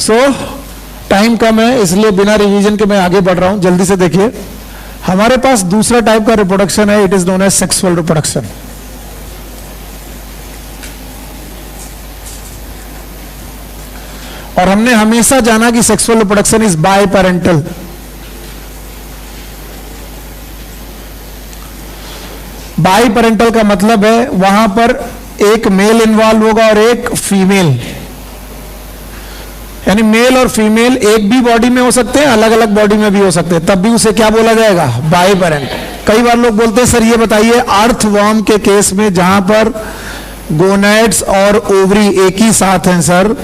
सो time कम है इसलिए बिना रिवीजन के मैं आगे बढ़ रहा हूं, जल्दी से देखिए। हमारे पास दूसरा टाइप का रिप्रोडक्शन है, it is known as sexual reproduction. और हमने हमेशा जाना कि sexual reproduction is biparental. Biparental का मतलब है वहां पर एक मेल इन्वॉल्व होगा और एक फीमेल, यानी मेल और फीमेल एक भी बॉडी में हो सकते हैं, अलग अलग बॉडी में भी हो सकते हैं, तब भी उसे क्या बोला जाएगा? By parent. कई बार लोग बोलते हैं सर ये बताइए अर्थवर्म के केस में जहां पर गोनेड्स और ओवरी एक ही साथ हैं सर,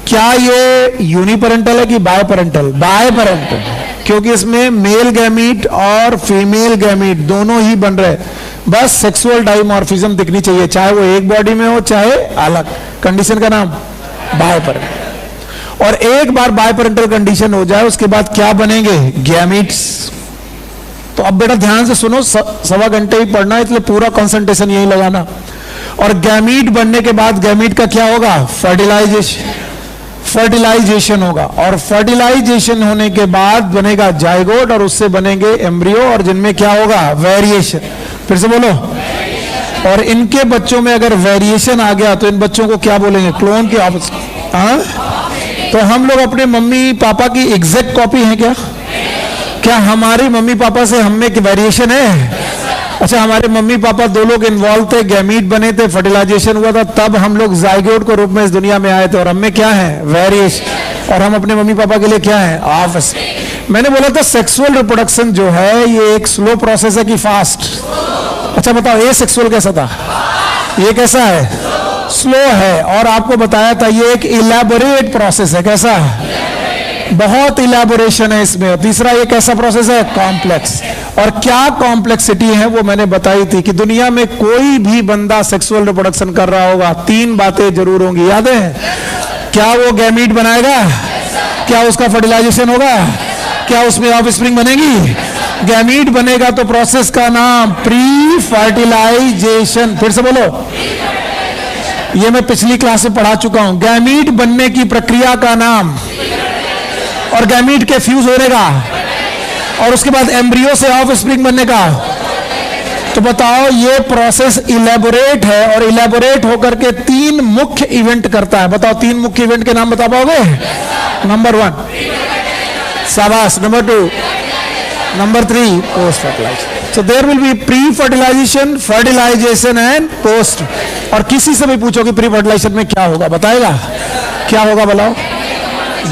क्या ये यूनिपेरेंटल है कि बाय पेरेंटल? बाय पेरेंटल, क्योंकि इसमें मेल गैमीट और फीमेल गैमीट दोनों ही बन रहे, बस सेक्सुअल डाइमॉर्फिज्म दिखनी चाहिए, चाहे वो एक बॉडी में हो चाहे अलग। कंडीशन का नाम बाय पेरेंटल। और एक बार बाय पेरेंटल कंडीशन हो जाए उसके बाद क्या बनेंगे? गैमीट्स। तो अब बेटा ध्यान से सुनो, 1.25 घंटे ही पढ़ना है इसलिए पूरा कंसंट्रेशन यही लगाना। और गैमीट बनने के बाद गैमीट का क्या होगा? फर्टिलाइजेशन होगा, और फर्टिलाइजेशन होने के बाद बनेगा जाइगोट और उससे बनेंगे एम्ब्रियो, और जिनमें क्या होगा? वेरिएशन। फिर से बोलो। और इनके बच्चों में अगर वेरिएशन आ गया तो इन बच्चों को क्या बोलेंगे? क्लोन के ऑपोजिट। तो हम लोग अपने मम्मी पापा की एग्जैक्ट कॉपी हैं क्या? क्या हमारी मम्मी पापा से हम में वेरिएशन है? अच्छा, हमारे मम्मी पापा दो लोग इन्वॉल्व थे, गैमीट बने थे, फर्टिलाइजेशन हुआ था, तब हम लोग जाइगोट के रूप में इस दुनिया में आए थे, और हम में क्या है? वेरिएशन। और हम अपने मम्मी पापा के लिए क्या है? ऑफस्प्रिंग। मैंने बोला था सेक्सुअल रिप्रोडक्शन जो है ये एक स्लो प्रोसेस है कि फास्ट? अच्छा बताओ, ये सेक्सुअल कैसा था? ये कैसा है? स्लो है। और आपको बताया था ये एक इलैबोरेट प्रोसेस है। कैसा? बहुत इलैबोरेशन है इसमें। तीसरा ये कैसा प्रोसेस है? कॉम्प्लेक्स। और क्या कॉम्प्लेक्सिटी है वो मैंने बताई थी कि दुनिया में कोई भी बंदा सेक्सुअल रिप्रोडक्शन कर रहा होगा 3 बातें जरूर होंगी, याद है? क्या वो गैमीट बनाएगा? क्या उसका फर्टिलाइजेशन होगा? क्या उसमें ऑफस्प्रिंग बनेगी? गैमीट बनेगा तो प्रोसेस का नाम प्री फर्टिलाइजेशन। फिर से बोलो, ये मैं पिछली क्लास में पढ़ा चुका हूं। गैमीट बनने की प्रक्रिया का नाम, और गैमीट के फ्यूज होने का, और उसके बाद एम्ब्रियो से ऑफस्प्रिंग बनने का। तो बताओ ये प्रोसेस इलैबोरेट है, और इलैबोरेट होकर के 3 मुख्य इवेंट करता है। बताओ 3 मुख्य इवेंट के नाम बता पाओगे? नंबर 1 शाबाश, number 2, number 3 post fertilization. So there will be pre fertilization, fertilization and post. और किसी से भी पूछो कि प्री फर्टिलाइजेशन में क्या होगा, बताएगा? क्या होगा बताओ?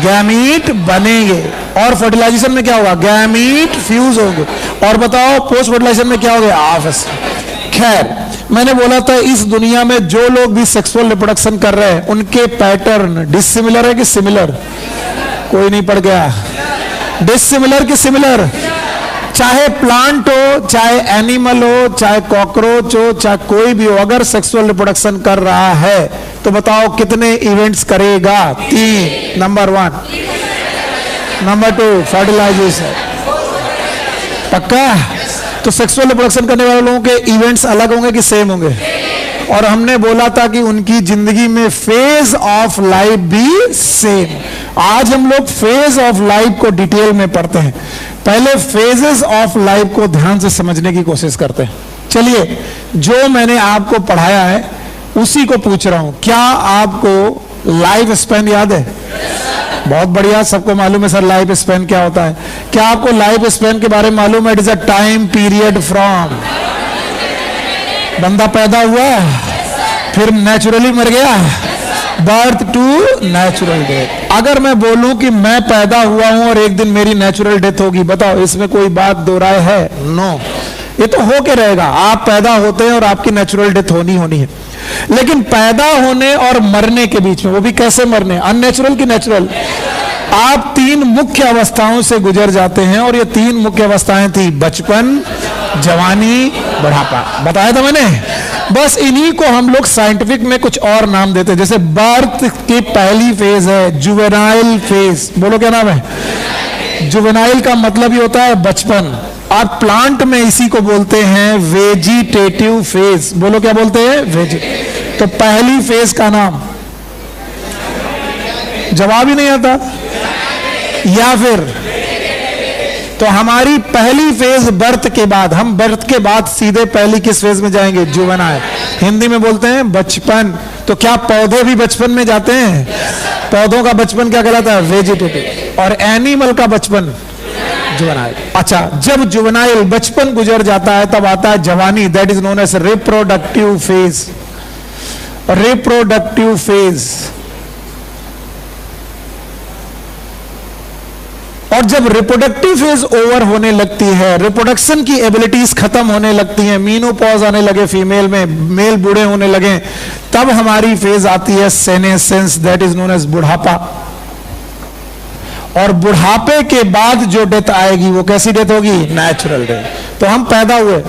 गैमीट बनेंगे। और फर्टिलाइजेशन में क्या होगा? गैमीट फ्यूज होंगे। और बताओ पोस्ट फर्टिलाइजेशन में क्या होगा? ऑफस्प्रिंग। खैर, मैंने बोला था इस दुनिया में जो लोग भी सेक्सुअल रिप्रोडक्शन कर रहे हैं उनके पैटर्न डिसिमिलर है कि सिमिलर? कोई नहीं पड़ गया? डिसिमिलर कि सिमिलर? चाहे प्लांट हो, चाहे एनिमल हो, चाहे कॉकरोच हो, चाहे कोई भी हो, अगर सेक्सुअल रिप्रोडक्शन कर रहा है तो बताओ कितने इवेंट्स करेगा? 3। Number 1, number 2 fertilization. पक्का? तो सेक्सुअल रिप्रोडक्शन करने वाले लोगों के इवेंट्स अलग होंगे कि सेम होंगे? और हमने बोला था कि उनकी जिंदगी में फेज ऑफ लाइफ भी सेम। आज हम लोग फेज ऑफ लाइफ को डिटेल में पढ़ते हैं, पहले फेजेस ऑफ लाइफ को ध्यान से समझने की कोशिश करते हैं। चलिए, जो मैंने आपको पढ़ाया है उसी को पूछ रहा हूं। क्या आपको लाइफ स्पैन याद है? बहुत बढ़िया, सबको मालूम है सर लाइफ स्पैन क्या होता है। क्या आपको लाइफ स्पैन के बारे में मालूम है? It is a time period from बंदा पैदा हुआ फिर नेचुरली मर गया, बर्थ टू नेचुरल डेथ। अगर मैं बोलूं कि मैं पैदा हुआ हूं और एक दिन मेरी नेचुरल डेथ होगी, बताओ इसमें कोई बात दो राय है? नो, ये तो हो के रहेगा। आप पैदा होते हैं और आपकी नेचुरल डेथ होनी है, लेकिन पैदा होने और मरने के बीच में, वो भी कैसे मरने? अननेचुरल कि नेचुरल? आप 3 मुख्य अवस्थाओं से गुजर जाते हैं, और ये 3 मुख्य अवस्थाएं थी बचपन, जवानी, बुढ़ापा। बताया था मैंने। बस इन्हीं को हम लोग साइंटिफिक में कुछ और नाम देते हैं। जैसे बर्थ की पहली फेज है जुवेनाइल फेज। बोलो क्या नाम है? जुवेनाइल का मतलब ही होता है बचपन, और प्लांट में इसी को बोलते हैं वेजिटेटिव फेज। बोलो क्या बोलते हैं? वेजिटेटिव। तो पहली फेज का नाम जवाब ही नहीं आता, या फिर तो हमारी पहली फेज बर्थ के बाद, हम बर्थ के बाद सीधे पहली किस फेज में जाएंगे? जुवेनाइल। हिंदी में बोलते हैं बचपन। तो क्या पौधे भी बचपन में जाते हैं? पौधों का बचपन क्या कहलाता है? वेजिटेटिव। और एनिमल का बचपन जुवेनाइल। अच्छा, जब जुवेनाइल बचपन गुजर जाता है तब आता है जवानी, that is known as reproductive phase. Reproductive phase. और जब रिप्रोडक्टिव फेज ओवर होने लगती है, रिप्रोडक्शन की एबिलिटीज खत्म होने लगती हैं, मीनोपॉज आने लगे फीमेल में, मेल बूढ़े होने लगे, तब हमारी फेज आती है senescence, that is known as बुढ़ापा। और बुढ़ापे के बाद जो डेथ आएगी वो कैसी डेथ होगी? Natural death. तो हम पैदा हुए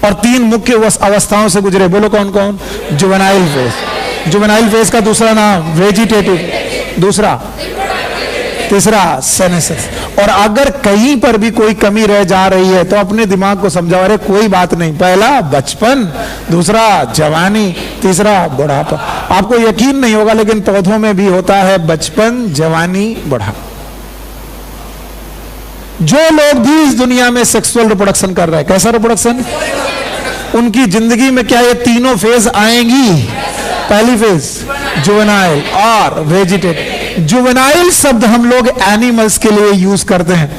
और तीन मुख्य अवस्थाओं से गुजरे, बोलो कौन कौन? Juvenile phase. जुवेनाइल फेज का दूसरा नाम वेजिटेटिव, दूसरा, तीसरा सेनेसेंस। और अगर कहीं पर भी कोई कमी रह जा रही है तो अपने दिमाग को समझाओ, अरे कोई बात नहीं, पहला बचपन, दूसरा जवानी, तीसरा बुढ़ापा। आपको यकीन नहीं होगा लेकिन पौधों में भी होता है बचपन, जवानी, बुढ़ापा। जो लोग भी इस दुनिया में सेक्सुअल रिप्रोडक्शन कर रहे हैं, कैसा रिप्रोडक्शन? उनकी जिंदगी में क्या ये तीनों फेज आएंगी? पहली फेज जुवेनाइल और वेजिटेटिव। जुवेनाइल शब्द हम लोग एनिमल्स के लिए यूज करते हैं,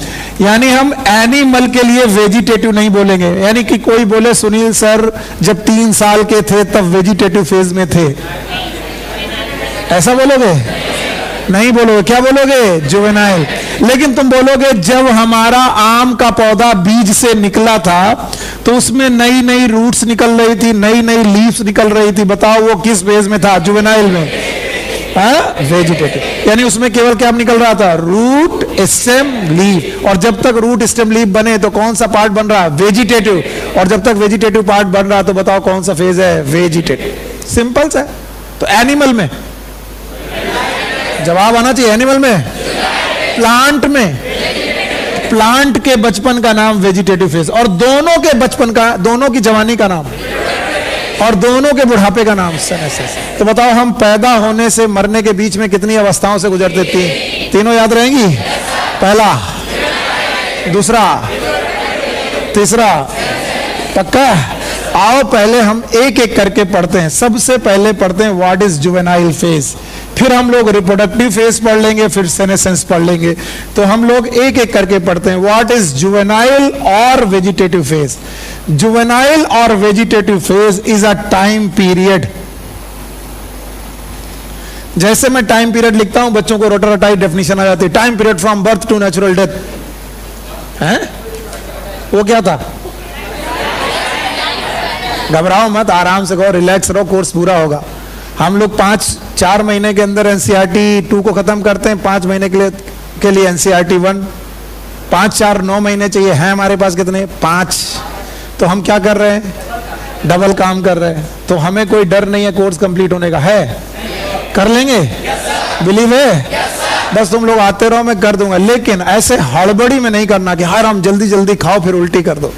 यानी हम एनिमल के लिए वेजिटेटिव नहीं बोलेंगे। यानी कि कोई बोले सुनील सर जब 3 साल के थे तब वेजिटेटिव फेज में थे, ऐसा बोलोगे? नहीं बोलोगे। क्या बोलोगे? जुवेनाइल। लेकिन तुम बोलोगे जब हमारा आम का पौधा बीज से निकला था तो उसमें नई नई रूट्स निकल रही थी, नई नई लीव्स निकल रही थी, बताओ वो किस फेज में था? जुवेनाइल में। वेजिटेटिव। यानी उसमें केवल क्या निकल रहा था? Root, stem, leaf. और जब तक रूट, स्टेम, लीफ बने तो कौन सा पार्ट बन रहा है? वेजिटेटिव। और जब तक वेजिटेटिव पार्ट बन रहा तो बताओ कौन सा फेज है? वेजिटेटिव। सिंपल सा। तो एनिमल में जवाब आना चाहिए, एनिमल में। प्लांट में, प्लांट के बचपन का नाम वेजिटेटिव फेज, और दोनों के बचपन का, दोनों की जवानी का नाम और दोनों के बुढ़ापे का नाम सेनेसेंस। तो बताओ हम पैदा होने से मरने के बीच में कितनी अवस्थाओं से गुजरते? तीनों याद रहेंगी? पहला, दूसरा, तीसरा, पक्का? आओ पहले हम एक एक करके पढ़ते हैं। सबसे पहले पढ़ते हैं व्हाट इज जुवेनाइल फेज, फिर हम लोग रिप्रोडक्टिव फेज पढ़ लेंगे, फिर सेनेसेंस पढ़ लेंगे। तो हम लोग एक एक करके पढ़ते हैं। व्हाट इज जुवेनाइल और वेजिटेटिव फेज? जुवेनाइल और vegetative phase is a time period. जैसे मैं टाइम पीरियड लिखता हूं, बच्चों को रोटा-रटाई डेफिनेशन आ जाती है। Time period from birth to natural death है, वो क्या था? घबराओ मत, आराम से कहो, रिलैक्स रहो, कोर्स पूरा होगा। हम लोग 4 महीने के अंदर एनसीईआरटी 2 को खत्म करते हैं, 5 महीने के लिए एनसीईआरटी 1, 5, 4, 9 महीने चाहिए हैं हमारे पास, कितने? 5। तो हम क्या कर रहे हैं? डबल काम कर रहे हैं। तो हमें कोई डर नहीं है कोर्स कंप्लीट होने का, है? कर लेंगे? बिलीव है? बस तुम लोग आते रहो, मैं कर दूंगा। लेकिन ऐसे हड़बड़ी में नहीं करना कि हर हम जल्दी जल्दी खाओ फिर उल्टी कर दो,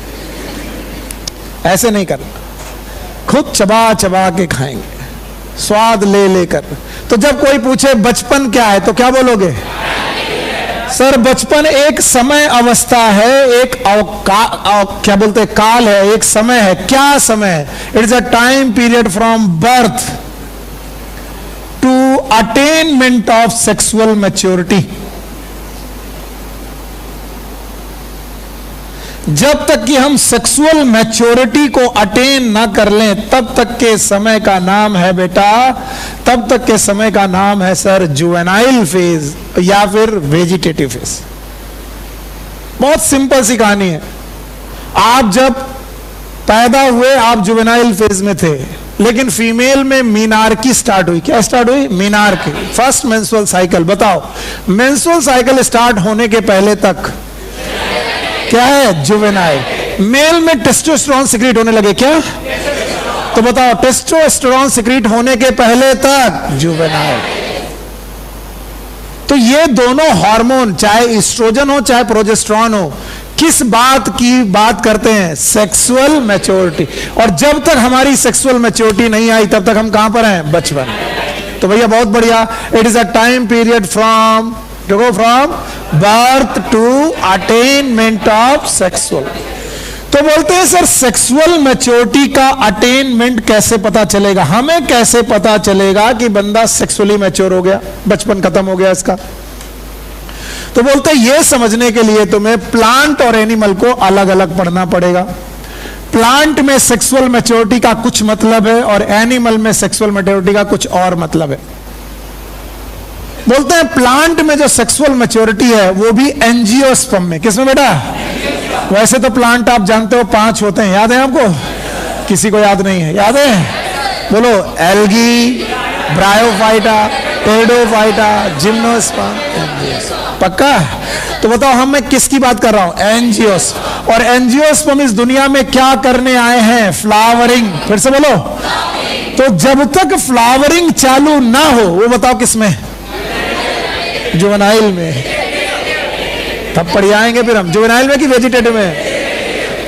ऐसे नहीं करना। खुद चबा चबा के खाएंगे, स्वाद ले लेकर। तो जब कोई पूछे बचपन क्या है तो क्या बोलोगे? सर बचपन एक समय अवस्था है, एक क्या बोलते हैं, काल है, एक समय है। क्या समय है? It is a time period from birth to attainment of sexual maturity. जब तक कि हम सेक्सुअल मैच्योरिटी को अटेन ना कर लें तब तक के समय का नाम है बेटा, तब तक के समय का नाम है सर जुवेनाइल फेज या फिर वेजिटेटिव फेज। बहुत सिंपल सी कहानी है। आप जब पैदा हुए आप जुवेनाइल फेज में थे, लेकिन फीमेल में मीनार्की स्टार्ट हुई। क्या स्टार्ट हुई? मीनार्की, फर्स्ट मेंस्ट्रुअल साइकिल। बताओ मेंस्ट्रुअल साइकिल स्टार्ट होने के पहले तक क्या है? जुवेनाइल। मेल में टेस्टोस्टेरोन सिक्रीट होने लगे, क्या? तो बताओ टेस्टोस्टेरोन सिक्रीट होने के पहले तक जुवेनाइल। तो ये दोनों हार्मोन, चाहे एस्ट्रोजन हो चाहे प्रोजेस्टेरोन हो, किस बात की बात करते हैं? Sexual maturity. और जब तक हमारी सेक्सुअल मैच्योरिटी नहीं आई तब तक हम कहां पर हैं? बचपन। तो भैया बहुत बढ़िया, it is a time period from birth to attainment of sexual. तो बोलते हैं सर सेक्सुअल मैच्योरिटी का अटेनमेंट कैसे पता चलेगा? हमें कैसे पता चलेगा कि बंदा सेक्सुअली मैच्योर हो गया, बचपन खत्म हो गया इसका? तो बोलते हैं ये समझने के लिए तुम्हें प्लांट और एनिमल को अलग अलग पढ़ना पड़ेगा। प्लांट में सेक्सुअल मैच्योरिटी का कुछ मतलब है और एनिमल में सेक्सुअल मैच्योरिटी का कुछ और मतलब है। बोलते हैं प्लांट में जो सेक्सुअल मैच्योरिटी है वो भी एंजियोस्पर्म में। किसमें बेटा? वैसे तो प्लांट आप जानते हो 5 होते हैं, याद है आपको? किसी को याद नहीं है? याद है? बोलो, algae, bryophyta, pteridophyta, gymnosperm, angiosperm. पक्का? तो बताओ हम मैं किसकी बात कर रहा हूं? एंजियोस्पर्म। और एंजियोस्पर्म इस दुनिया में क्या करने आए हैं? फ्लावरिंग। फिर से बोलो। तो जब तक फ्लावरिंग चालू ना हो, वो बताओ किसमें? जुवेनाइल में। तब पढ़ आएंगे फिर हम, जुवेनाइल में कि वेजिटेटिव में?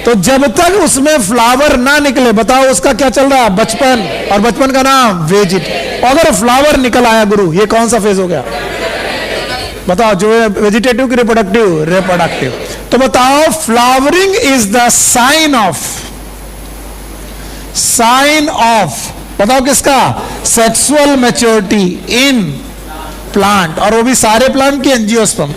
तो जब तक उसमें फ्लावर ना निकले, बताओ उसका क्या चल रहा है? बचपन। और बचपन का नाम वेजिटेटिव। अगर फ्लावर निकल आया गुरु, ये कौन सा फेज हो गया? बताओ, जो वेजिटेटिव की रिप्रोडक्टिव? रिप्रोडक्टिव। तो बताओ flowering is the sign of बताओ किसका? Sexual maturity in plant. और वो भी सारे प्लांट की एंजियोस्पर्म।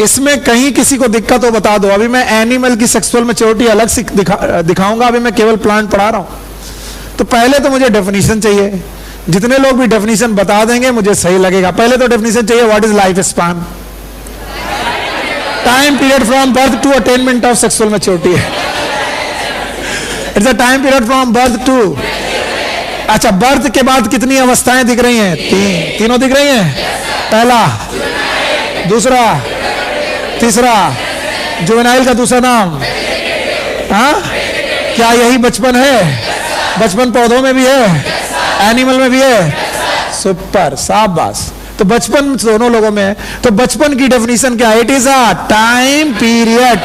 इसमें कहीं किसी को दिक्कत हो बता दो। अभी मैं एनिमल की सेक्सुअल मैच्योरिटी अलग से दिखाऊंगा, अभी मैं केवल प्लांट पढ़ा रहा हूं। तो पहले तो मुझे डेफिनेशन चाहिए। जितने लोग भी डेफिनेशन बता देंगे मुझे सही लगेगा। पहले तो डेफिनेशन चाहिए, what is life span? Time period from birth to attainment of sexual maturity. It's a time period from birth to. अच्छा, बर्थ के बाद कितनी अवस्थाएं दिख रही हैं? तीनों दिख रही हैं। पहला, दूसरा, तीसरा। जुवेनाइल का दूसरा नाम? हाँ, क्या यही बचपन है? बचपन पौधों में भी है, एनिमल में भी है। सुपर, शाबाश। तो बचपन दोनों लोगों में है। तो बचपन की डेफिनेशन क्या है? It is a time period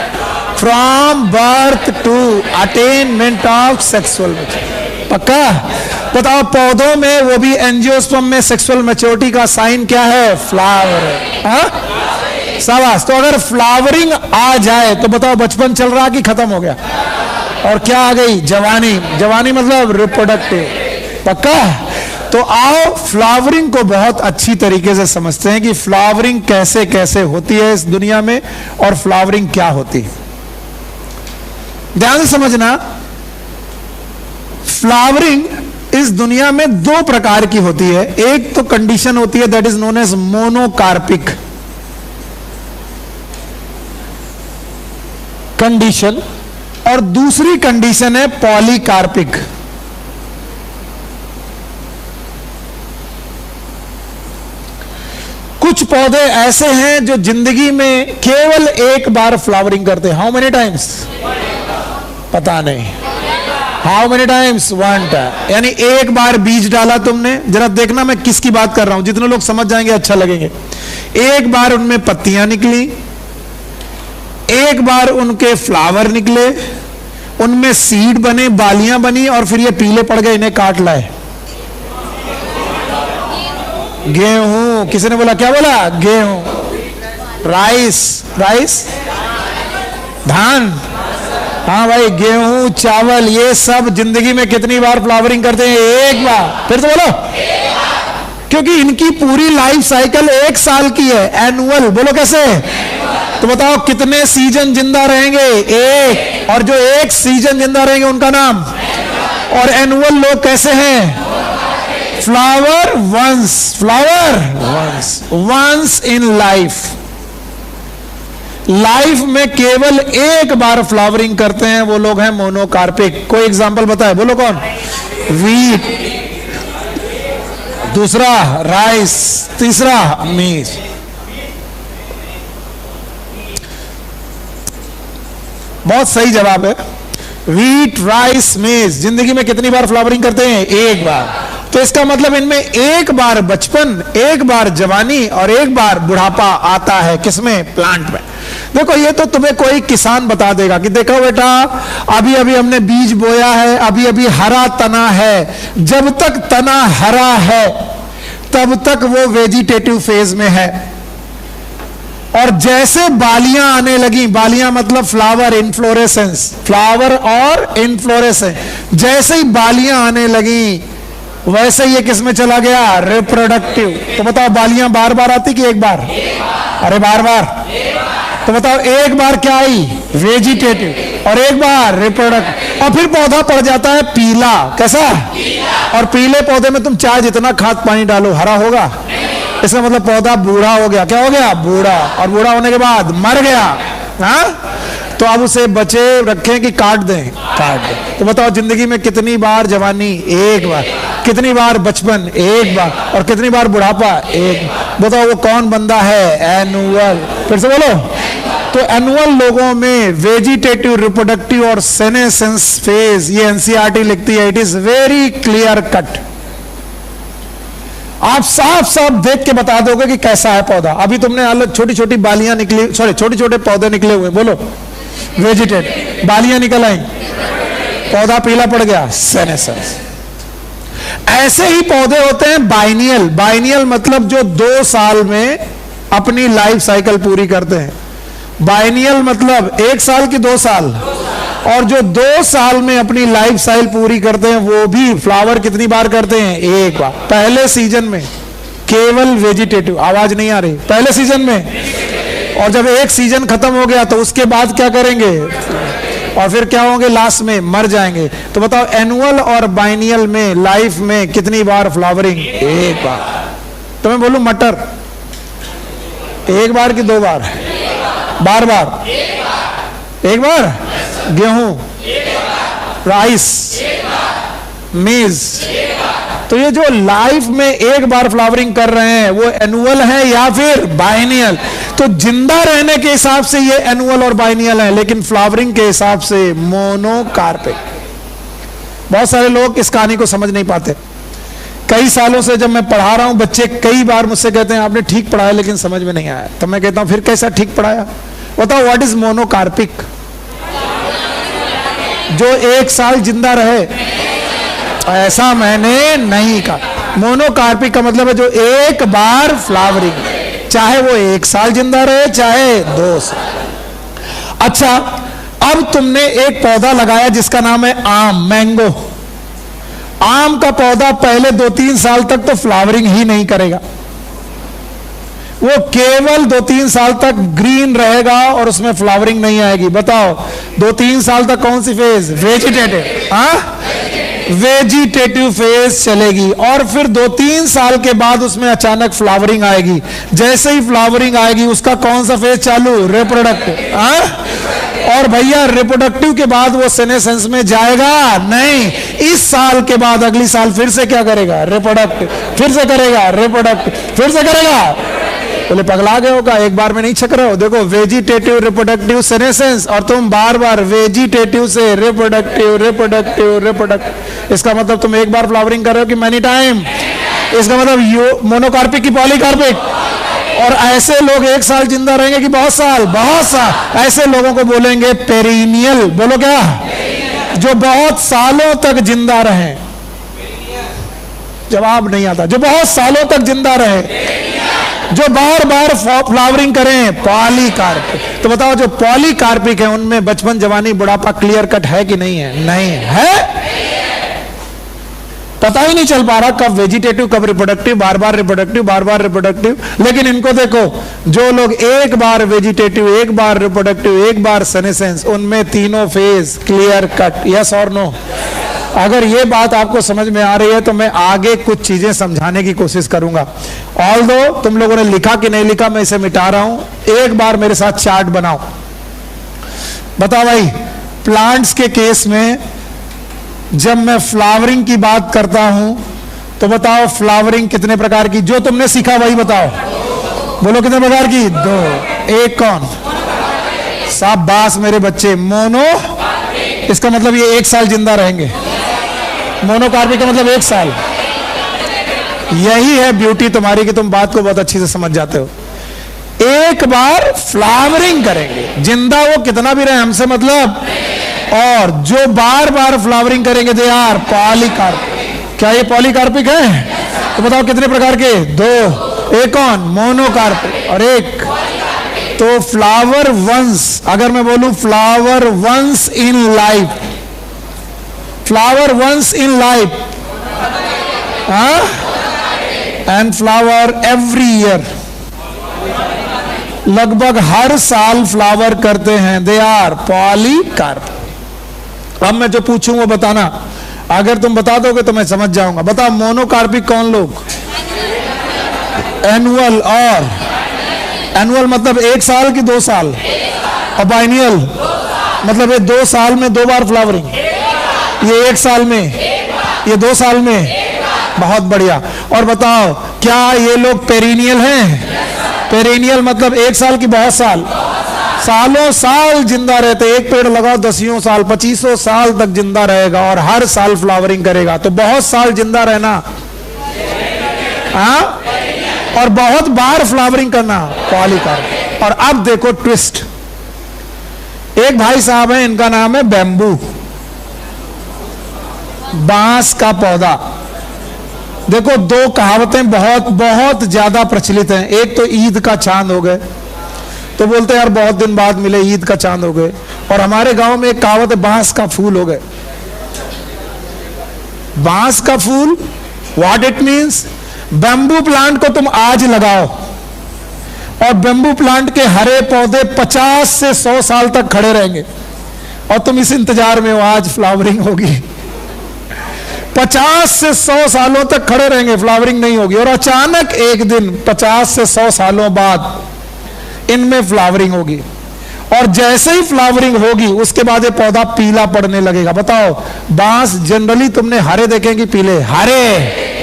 from birth to attainment of sexual maturity. पक्का? बताओ पौधों में, वो भी एंजियोस्पर्म में, सेक्सुअल मैच्योरिटी का साइन क्या है? फ्लावर। हाँ, शाबाश। तो अगर फ्लावरिंग आ जाए तो बताओ बचपन चल रहा कि खत्म हो गया? और क्या आ गई? जवानी। जवानी मतलब रिप्रोडक्टिव। पक्का? तो आओ फ्लावरिंग को बहुत अच्छी तरीके से समझते हैं कि फ्लावरिंग कैसे कैसे होती है इस दुनिया में और फ्लावरिंग क्या होती है। ध्यान से समझना, फ्लावरिंग इस दुनिया में 2 प्रकार की होती है। एक तो कंडीशन होती है that is known as monocarpic condition, और दूसरी कंडीशन है पॉलीकार्पिक। कुछ पौधे ऐसे हैं जो जिंदगी में केवल एक बार फ्लावरिंग करते हैं। How many times? पता नहीं। How many times? 1 टाइम। यानी एक बार बीज डाला तुमने। जरा देखना मैं किसकी बात कर रहा हूं, जितने लोग समझ जाएंगे अच्छा लगेंगे। एक बार उनमें पत्तियां निकली, एक बार उनके फ्लावर निकले, उनमें सीड बने, बालियां बनी, और फिर ये पीले पड़ गए, इन्हें काट लाए। गेहूं। किसी ने बोला? क्या बोला? गेहूं। राइस, धान। हाँ भाई, गेहूं, चावल, ये सब जिंदगी में कितनी बार फ्लावरिंग करते हैं? एक बार। फिर तो बोलो, क्योंकि इनकी पूरी लाइफ साइकिल 1 साल की है, एनुअल। बोलो कैसे? तो बताओ कितने सीजन जिंदा रहेंगे? 1। और जो 1 सीजन जिंदा रहेंगे उनका नाम? और एनुअल लोग कैसे हैं? फ्लावर वंस इन लाइफ में केवल एक बार फ्लावरिंग करते हैं, वो लोग हैं मोनोकार्पिक। कोई एग्जांपल बताए? बोलो कौन? वीट, दूसरा राइस, तीसरा मेज। बहुत सही जवाब है। वीट, राइस, मेज जिंदगी में कितनी बार फ्लावरिंग करते हैं? एक बार। तो इसका मतलब इनमें एक बार बचपन, एक बार जवानी और एक बार बुढ़ापा आता है। किसमें? प्लांट में। देखो ये तो तुम्हें कोई किसान बता देगा कि देखो बेटा अभी अभी हमने बीज बोया है, अभी अभी हरा तना है, जब तक तना हरा है तब तक वो वेजिटेटिव फेज में है, और जैसे बालियां आने लगी, बालियां मतलब फ्लावर, इनफ्लोरेसेंस, फ्लावर और इनफ्लोरेसेंस, जैसे ही बालियां आने लगी वैसे ये किस में चला गया, रिप्रोडक्टिव। तो बताओ बालियां बार बार आती कि एक बार? अरे बार बार। तो बताओ एक बार क्या आई, वेजिटेटिव, और एक बार रिप्रोडक्टिव, और फिर पौधा पड़ जाता है पीला। कैसा? और पीले पौधे में तुम चाहे जितना खाद पानी डालो हरा होगा? इसका मतलब पौधा बूढ़ा हो गया। क्या हो गया? बूढ़ा। और बूढ़ा होने के बाद मर गया। हाँ, तो अब उसे बचे रखें कि काट दें? काट दें। तो बताओ जिंदगी में कितनी बार जवानी? एक बार। कितनी बार बचपन? एक बार। और कितनी बार बुढ़ापा? एक। बताओ वो कौन बंदा है? एनुअल। फिर से बोलो। तो एनुअल लोगों में वेजिटेटिव, रिप्रोडक्टिव और सेनेसेंस फेज, ये एनसीईआरटी लिखती है, it is very clear cut. आप साफ साफ देख के बता दोगे कि कैसा है पौधा। अभी तुमने अलग छोटी छोटी बालियां निकली, सॉरी छोटे छोटे पौधे निकले हुए, बोलो वेजिटेटिव, बालियां निकल आई, पौधा पीला पड़ गया, सेनेसेंस। ऐसे ही पौधे होते हैं बाइनियल। बाइनियल मतलब जो 2 साल में अपनी लाइफ साइकिल पूरी करते हैं। बाइनियल मतलब 1 साल की 2 साल, और जो 2 साल में अपनी लाइफ साइकिल पूरी करते हैं वो भी फ्लावर कितनी बार करते हैं? एक बार। पहले सीजन में केवल वेजिटेटिव, आवाज नहीं आ रही, पहले सीजन में, और जब एक सीजन खत्म हो गया तो उसके बाद क्या करेंगे? और फिर क्या होंगे? लास्ट में मर जाएंगे। तो बताओ एनुअल और बाइनियल में लाइफ में कितनी बार फ्लावरिंग? एक बार। तो मैं बोलूं मटर, एक बार कि 2 बार? बार बार। एक बार। गेहूं, राइस, मेज। तो ये जो लाइफ में एक बार फ्लावरिंग कर रहे हैं वो एनुअल है या फिर बाइनियल? तो जिंदा रहने के हिसाब से ये एनुअल और बाइनियल है, लेकिन फ्लावरिंग के हिसाब से मोनोकार्पिक। बहुत सारे लोग इस कहानी को समझ नहीं पाते। कई सालों से जब मैं पढ़ा रहा हूं, बच्चे कई बार मुझसे कहते हैं आपने ठीक पढ़ाया लेकिन समझ में नहीं आया। तो मैं कहता हूं फिर कैसा ठीक पढ़ाया? बताओ व्हाट इज मोनोकार्पिक? जो 1 साल जिंदा रहे, ऐसा मैंने नहीं कहा। मोनोकार्पिक का मतलब है जो एक बार फ्लावरिंग, चाहे वो 1 साल जिंदा रहे चाहे 2 साल। अच्छा, अब तुमने एक पौधा लगाया जिसका नाम है आम, मैंगो। आम का पौधा पहले 2-3 साल तक तो फ्लावरिंग ही नहीं करेगा, वो केवल 2-3 साल तक ग्रीन रहेगा और उसमें फ्लावरिंग नहीं आएगी। बताओ 2-3 साल तक कौन सी फेज? वेजिटेटिव। हाँ, वेजिटेटिव फेज चलेगी, और फिर 2-3 साल के बाद उसमें अचानक फ्लावरिंग आएगी। जैसे ही फ्लावरिंग आएगी उसका कौन सा फेज चालू? रिप्रोडक्टिव। हाँ, और भैया रिप्रोडक्टिव के बाद वो सेनेसेंस में जाएगा नहीं। इस साल के बाद अगली साल फिर से क्या करेगा? रिप्रोडक्टिव। फिर से करेगा रिप्रोडक्टिव, फिर से करेगा। बोले पगला गए होगा, एक बार में नहीं छक रहे हो। देखो वेजिटेटिव, रिप्रोडक्टिव, सेनेसेंस, और तुम बार बार वेजिटेटिव से रिप्रोडक्टिव, रिप्रोडक्टिव, रिप्रोडक्टिव। इसका मतलब तुम एक बार फ्लावरिंग कर रहे हो कि मैनी टाइम? इसका मतलब यू मोनोकार्पिक की पॉलीकार्पिक? और ऐसे लोग 1 साल जिंदा रहेंगे कि बहुत साल? बहुत साल। ऐसे लोगों को बोलेंगे पेरिनियल। बोलो क्या? जो बहुत सालों तक जिंदा रहे। जवाब नहीं आता। जो बहुत सालों तक जिंदा रहे, जो बार बार फ्लावरिंग करें, पॉलीकार्पिक। तो बताओ जो पॉलीकार्पिक है उनमें बचपन, जवानी, बुढ़ापा क्लियर कट है कि नहीं है? नहीं है। पता ही नहीं चल पा रहा कब वेजिटेटिव कब रिप्रोडक्टिव, बार बार रिप्रोडक्टिव, बार बार रिप्रोडक्टिव। लेकिन इनको देखो, जो लोग एक बार वेजिटेटिव, एक बार रिप्रोडक्टिव, एक बार सेनेसेंस, उनमें तीनों फेज क्लियर कट। यस और नो? अगर ये बात आपको समझ में आ रही है तो मैं आगे कुछ चीजें समझाने की कोशिश करूंगा। ऑल्दो तुम लोगों ने लिखा कि नहीं लिखा, मैं इसे मिटा रहा हूं। एक बार मेरे साथ चार्ट बनाओ। बताओ भाई, प्लांट्स के केस में जब मैं फ्लावरिंग की बात करता हूं तो बताओ फ्लावरिंग कितने प्रकार की? जो तुमने सीखा वही बताओ। बोलो कितने प्रकार की? 2। एक कौन? शाबाश मेरे बच्चे, मोनो। इसका मतलब ये 1 साल जिंदा रहेंगे। मोनोकार्पिक का मतलब 1 साल। यही है ब्यूटी तुम्हारी कि तुम बात को बहुत अच्छी से समझ जाते हो। एक बार फ्लावरिंग करेंगे, जिंदा वो कितना भी रहे हमसे मतलब, और जो बार बार फ्लावरिंग करेंगे दे आर पॉलीकार्पिक। क्या ये पॉलीकार्पिक है? तो बताओ कितने प्रकार के? दो। एक कौन? मोनोकार्पिक और एक। तो फ्लावर वंस, अगर मैं बोलूं flower once in life, flower once in life, and flower every year, लगभग हर साल फ्लावर करते हैं, दे आर पॉलीकार्प। अब मैं जो पूछूं वो बताना, अगर तुम बता दोगे तो मैं समझ जाऊंगा। बताओ मोनोकार्पिक कौन लोग? एनुअल, और एनुअल मतलब एक साल की 2 साल, और बाइनियल मतलब ये 2 साल में 2 बार फ्लावरिंग, ये 1 साल में, ये 2 साल में। बहुत बढ़िया। और बताओ क्या ये लोग पेरिनियल हैं? पेरिनियल मतलब 1 साल की बहुत साल, सालों साल जिंदा रहते। एक पेड़ लगाओ 10 साल 25 साल तक जिंदा रहेगा और हर साल फ्लावरिंग करेगा। तो बहुत साल जिंदा रहना, हाँ, और बहुत बार फ्लावरिंग करना, पॉलीकार्प। और अब देखो ट्विस्ट, एक भाई साहब हैं, इनका नाम है बैम्बू, बांस का पौधा। देखो 2 कहावतें बहुत बहुत ज्यादा प्रचलित हैं। एक तो ईद का चांद हो गए, तो बोलते हैं यार बहुत दिन बाद मिले, ईद का चांद हो गए। और हमारे गांव में एक कहावत है, बांस का फूल हो गए। बांस का फूल, what it means? Bamboo plant को तुम आज लगाओ और बैम्बू प्लांट के हरे पौधे 50 से 100 साल तक खड़े रहेंगे, और तुम इस इंतजार में हो आज फ्लावरिंग होगी। 50 से 100 सालों तक खड़े रहेंगे, फ्लावरिंग नहीं होगी, और अचानक एक दिन 50 से 100 सालों बाद इनमें फ्लावरिंग होगी। और जैसे ही फ्लावरिंग होगी उसके बाद ये पौधा पीला पड़ने लगेगा। बताओ बांस जनरली तुमने हरे देखेंगे, पीले, हरे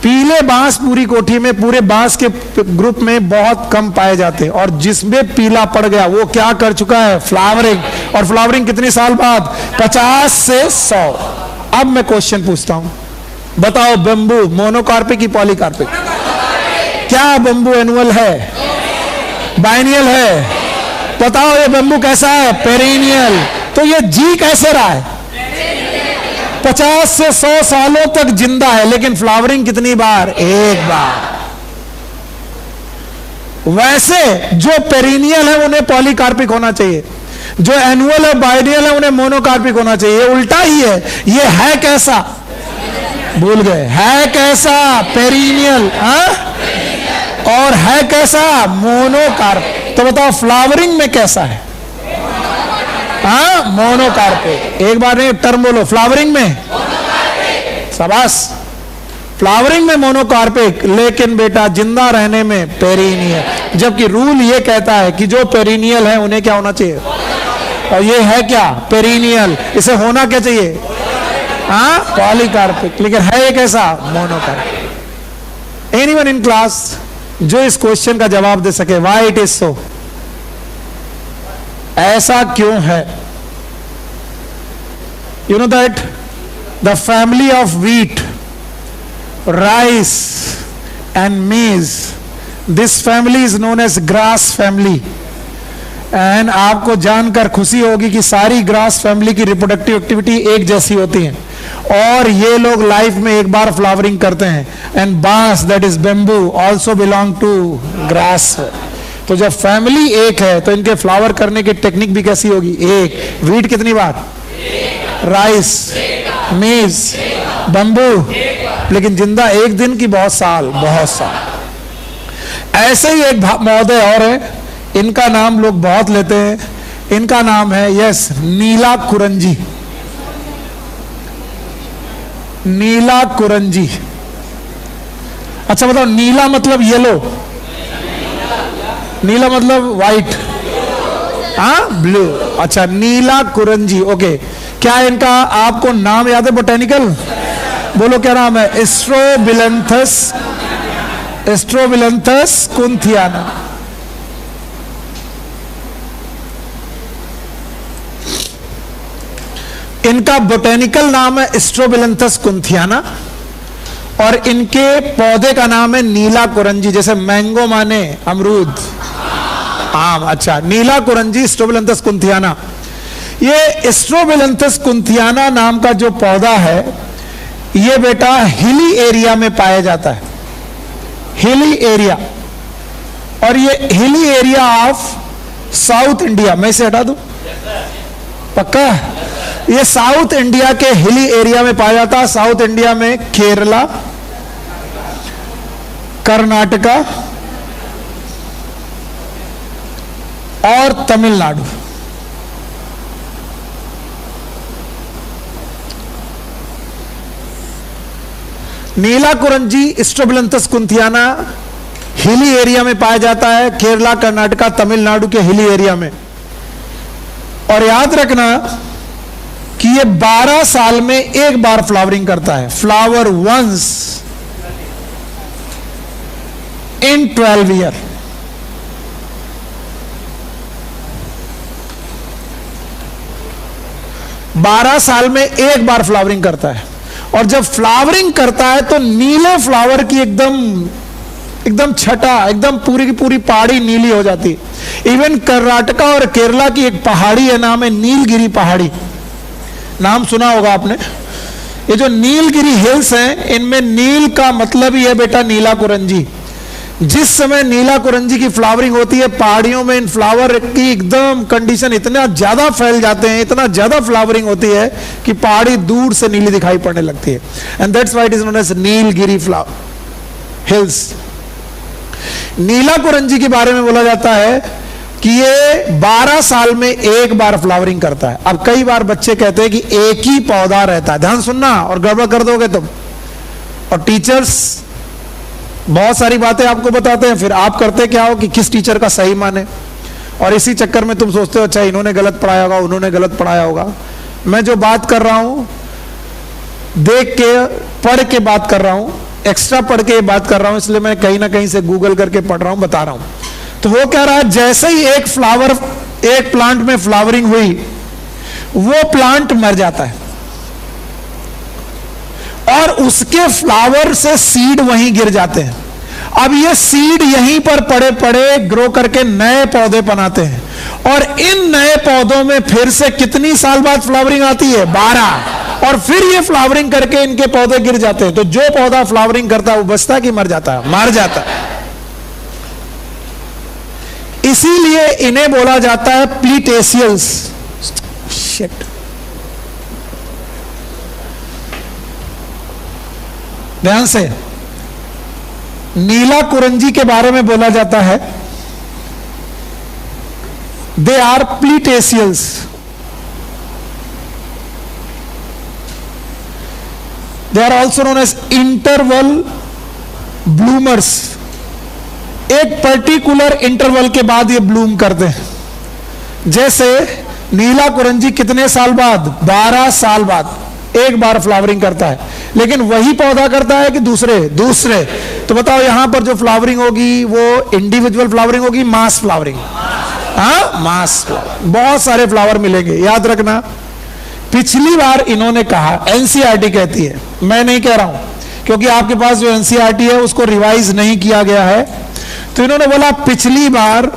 पीले बांस पूरी कोठी में, पूरे बांस के ग्रुप में बहुत कम पाए जाते हैं। और जिसमें पीला पड़ गया वो क्या कर चुका है? फ्लावरिंग। और फ्लावरिंग कितने साल बाद? 50 से 100। अब मैं क्वेश्चन पूछता हूं, बताओ बंबू मोनोकार्पिक की पॉलीकार्पिक? क्या बंबू एनुअल है? बाइनियल है? बताओ ये बंबू कैसा है? पेरिनियल। तो ये जी कैसे रहा है? 50 से 100 सालों तक जिंदा है, लेकिन फ्लावरिंग कितनी बार? एक बार। वैसे जो पेरिनियल है उन्हें पॉलीकार्पिक होना चाहिए, जो एनुअल है बाइनियल है उन्हें मोनोकार्पिक होना चाहिए। ये उल्टा ही है। ये है कैसा? भूल गए। है कैसा? पेरिनियल। और है कैसा? मोनोकार्पिक। तो बताओ फ्लावरिंग में कैसा है? मोनोकार्पिक। एक बार नहीं टर्म बोलो, फ्लावरिंग में शाबाश, फ्लावरिंग में मोनोकार्पिक, लेकिन बेटा जिंदा रहने में पेरिनियल। जबकि रूल ये कहता है कि जो पेरिनियल है उन्हें क्या होना चाहिए? और ये है क्या? पेरिनियल। इसे होना क्या चाहिए? पॉलीकार्पिक। लेकिन है ये कैसा? मोनोकार्पिक। एनीवन इन क्लास जो इस क्वेश्चन का जवाब दे सके, व्हाई इट इज सो? ऐसा क्यों है? You know that the family of wheat, rice and maize, this family is known as grass family. And आपको जानकर खुशी होगी कि सारी ग्रास फैमिली की रिप्रोडक्टिव एक्टिविटी एक जैसी होती है, और ये लोग लाइफ में एक बार फ्लावरिंग करते हैं। एंड बांस that is bamboo also belong to grass. तो जब फैमिली एक है तो इनके फ्लावर करने की टेक्निक भी कैसी होगी? एक। व्हीट कितनी बार? राइस, मेज, बंबू, लेकिन जिंदा एक दिन की बहुत साल, बहुत साल। ऐसे ही एक महोदय और है, इनका नाम लोग बहुत लेते हैं। इनका नाम है यस नीला कुरंजी। नीला कुरंजी। अच्छा बताओ, नीला मतलब येलो, नीला मतलब व्हाइट, ब्लू। अच्छा नीला कुरंजी, ओके। क्या इनका आपको नाम याद है बोटेनिकल? बोलो क्या नाम है? एस्ट्रोबिलंथस, एस्ट्रोबिलंथस कुंथियाना। इनका बोटेनिकल नाम है एस्ट्रोबिलंथस कुंथियाना, और इनके पौधे का नाम है नीला कुरंजी। जैसे मैंगो माने अमरूद, आम। अच्छा, नीला कुरंजी स्ट्रोबिलंथस कुंथियाना। ये स्ट्रोबिलंथस कुंथियाना नाम का जो पौधा है, ये बेटा हिली एरिया में पाया जाता है, हिली एरिया। और ये hilly area of south India. मैं इसे हटा दूं? पक्का? ये साउथ इंडिया के हिली एरिया में पाया जाता है। साउथ इंडिया में केरला, कर्नाटका और तमिलनाडु। नीला कुरंजी स्ट्रोबिलंथस कुंथियाना हिली एरिया में पाया जाता है, केरला, कर्नाटका, तमिलनाडु के हिली एरिया में। और याद रखना कि ये 12 साल में एक बार फ्लावरिंग करता है। Flower once in 12 year. बारह साल में एक बार फ्लावरिंग करता है। और जब फ्लावरिंग करता है तो नीले फ्लावर की एकदम छटा, एकदम पूरी की पूरी पहाड़ी नीली हो जाती। इवन कर्नाटका और केरला की एक पहाड़ी है, नाम है नीलगिरी पहाड़ी। नाम सुना होगा आपने। ये जो नीलगिरी हिल्स हैं, इनमें नील का मतलब ही है बेटा नीला कुरंजी। जिस समय नीला कुरंजी की फ्लावरिंग होती है, पहाड़ियों में इन फ्लावर की एकदम कंडीशन इतना ज्यादा फैल जाते हैं, इतना ज्यादा फ्लावरिंग होती है कि पहाड़ी दूर से नीली दिखाई पड़ने लगती है। And that's why it is known as Nilgiri hills. नीला कुरंजी के बारे में बोला जाता है कि ये 12 साल में एक बार फ्लावरिंग करता है। अब कई बार बच्चे कहते हैं कि एक ही पौधा रहता है। ध्यान सुनना, और गड़बड़ कर दोगे तुम। और टीचर्स बहुत सारी बातें आपको बताते हैं, फिर आप करते क्या हो कि किस टीचर का सही माने, और इसी चक्कर में तुम सोचते हो अच्छा इन्होंने गलत पढ़ाया होगा, उन्होंने गलत पढ़ाया होगा। मैं जो बात कर रहा हूं देख के, पढ़ के बात कर रहा हूं, एक्स्ट्रा पढ़ के बात कर रहा हूं, इसलिए मैं कहीं ना कहीं से गूगल करके पढ़ रहा हूं, बता रहा हूं। तो वो क्या रहा है, जैसे ही एक प्लांट में फ्लावरिंग हुई, वो प्लांट मर जाता है और उसके फ्लावर से सीड वहीं गिर जाते हैं। अब ये सीड यहीं पर पड़े पड़े ग्रो करके नए पौधे बनाते हैं, और इन नए पौधों में फिर से कितनी साल बाद फ्लावरिंग आती है? 12। और फिर ये फ्लावरिंग करके इनके पौधे गिर जाते हैं। तो जो पौधा फ्लावरिंग करता है वो बचता है कि मर जाता है? मर जाता है। इसीलिए इन्हें बोला जाता है प्लीटेशियल्स। शिट, ध्यान से। नीला कुरंजी के बारे में बोला जाता है they are plietesials. They are also known as interval bloomers. एक पर्टिकुलर इंटरवल के बाद ये ब्लूम करते हैं। जैसे नीला कुरंजी कितने साल बाद? 12 साल बाद एक बार फ्लावरिंग करता है। लेकिन वही पौधा करता है कि दूसरे? तो बताओ, यहां पर जो फ्लावरिंग होगी वो इंडिविजुअल फ्लावरिंग होगी, मास फ्लावरिंग? हाँ, मास फ्लावरिंग। बहुत सारे फ्लावर मिलेंगे। याद रखना, पिछली बार इन्होंने कहा, एनसीईआरटी कहती है, मैं नहीं कह रहा हूं, क्योंकि आपके पास जो एनसीईआरटी है उसको रिवाइज नहीं किया गया है। तो इन्होंने बोला पिछली बार,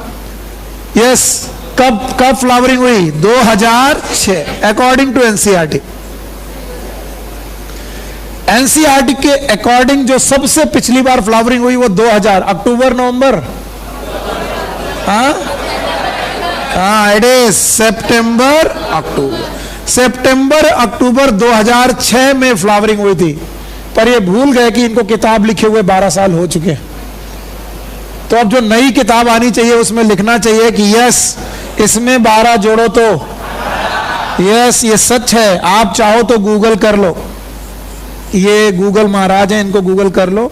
यस, कब फ्लावरिंग हुई? 2006, अकॉर्डिंग टू एनसीईआरटी। एनसीईआरटी के अकॉर्डिंग जो सबसे पिछली बार फ्लावरिंग हुई वो 2000 अक्टूबर नवंबर, हाँ इट इज सितंबर अक्टूबर 2006 में फ्लावरिंग हुई थी। पर ये भूल गए कि इनको किताब लिखे हुए 12 साल हो चुके हैं। तो अब जो नई किताब आनी चाहिए उसमें लिखना चाहिए कि यस इसमें 12 जोड़ो तो यस ये सच है। आप चाहो तो गूगल कर लो, ये गूगल महाराज हैं, इनको गूगल कर लो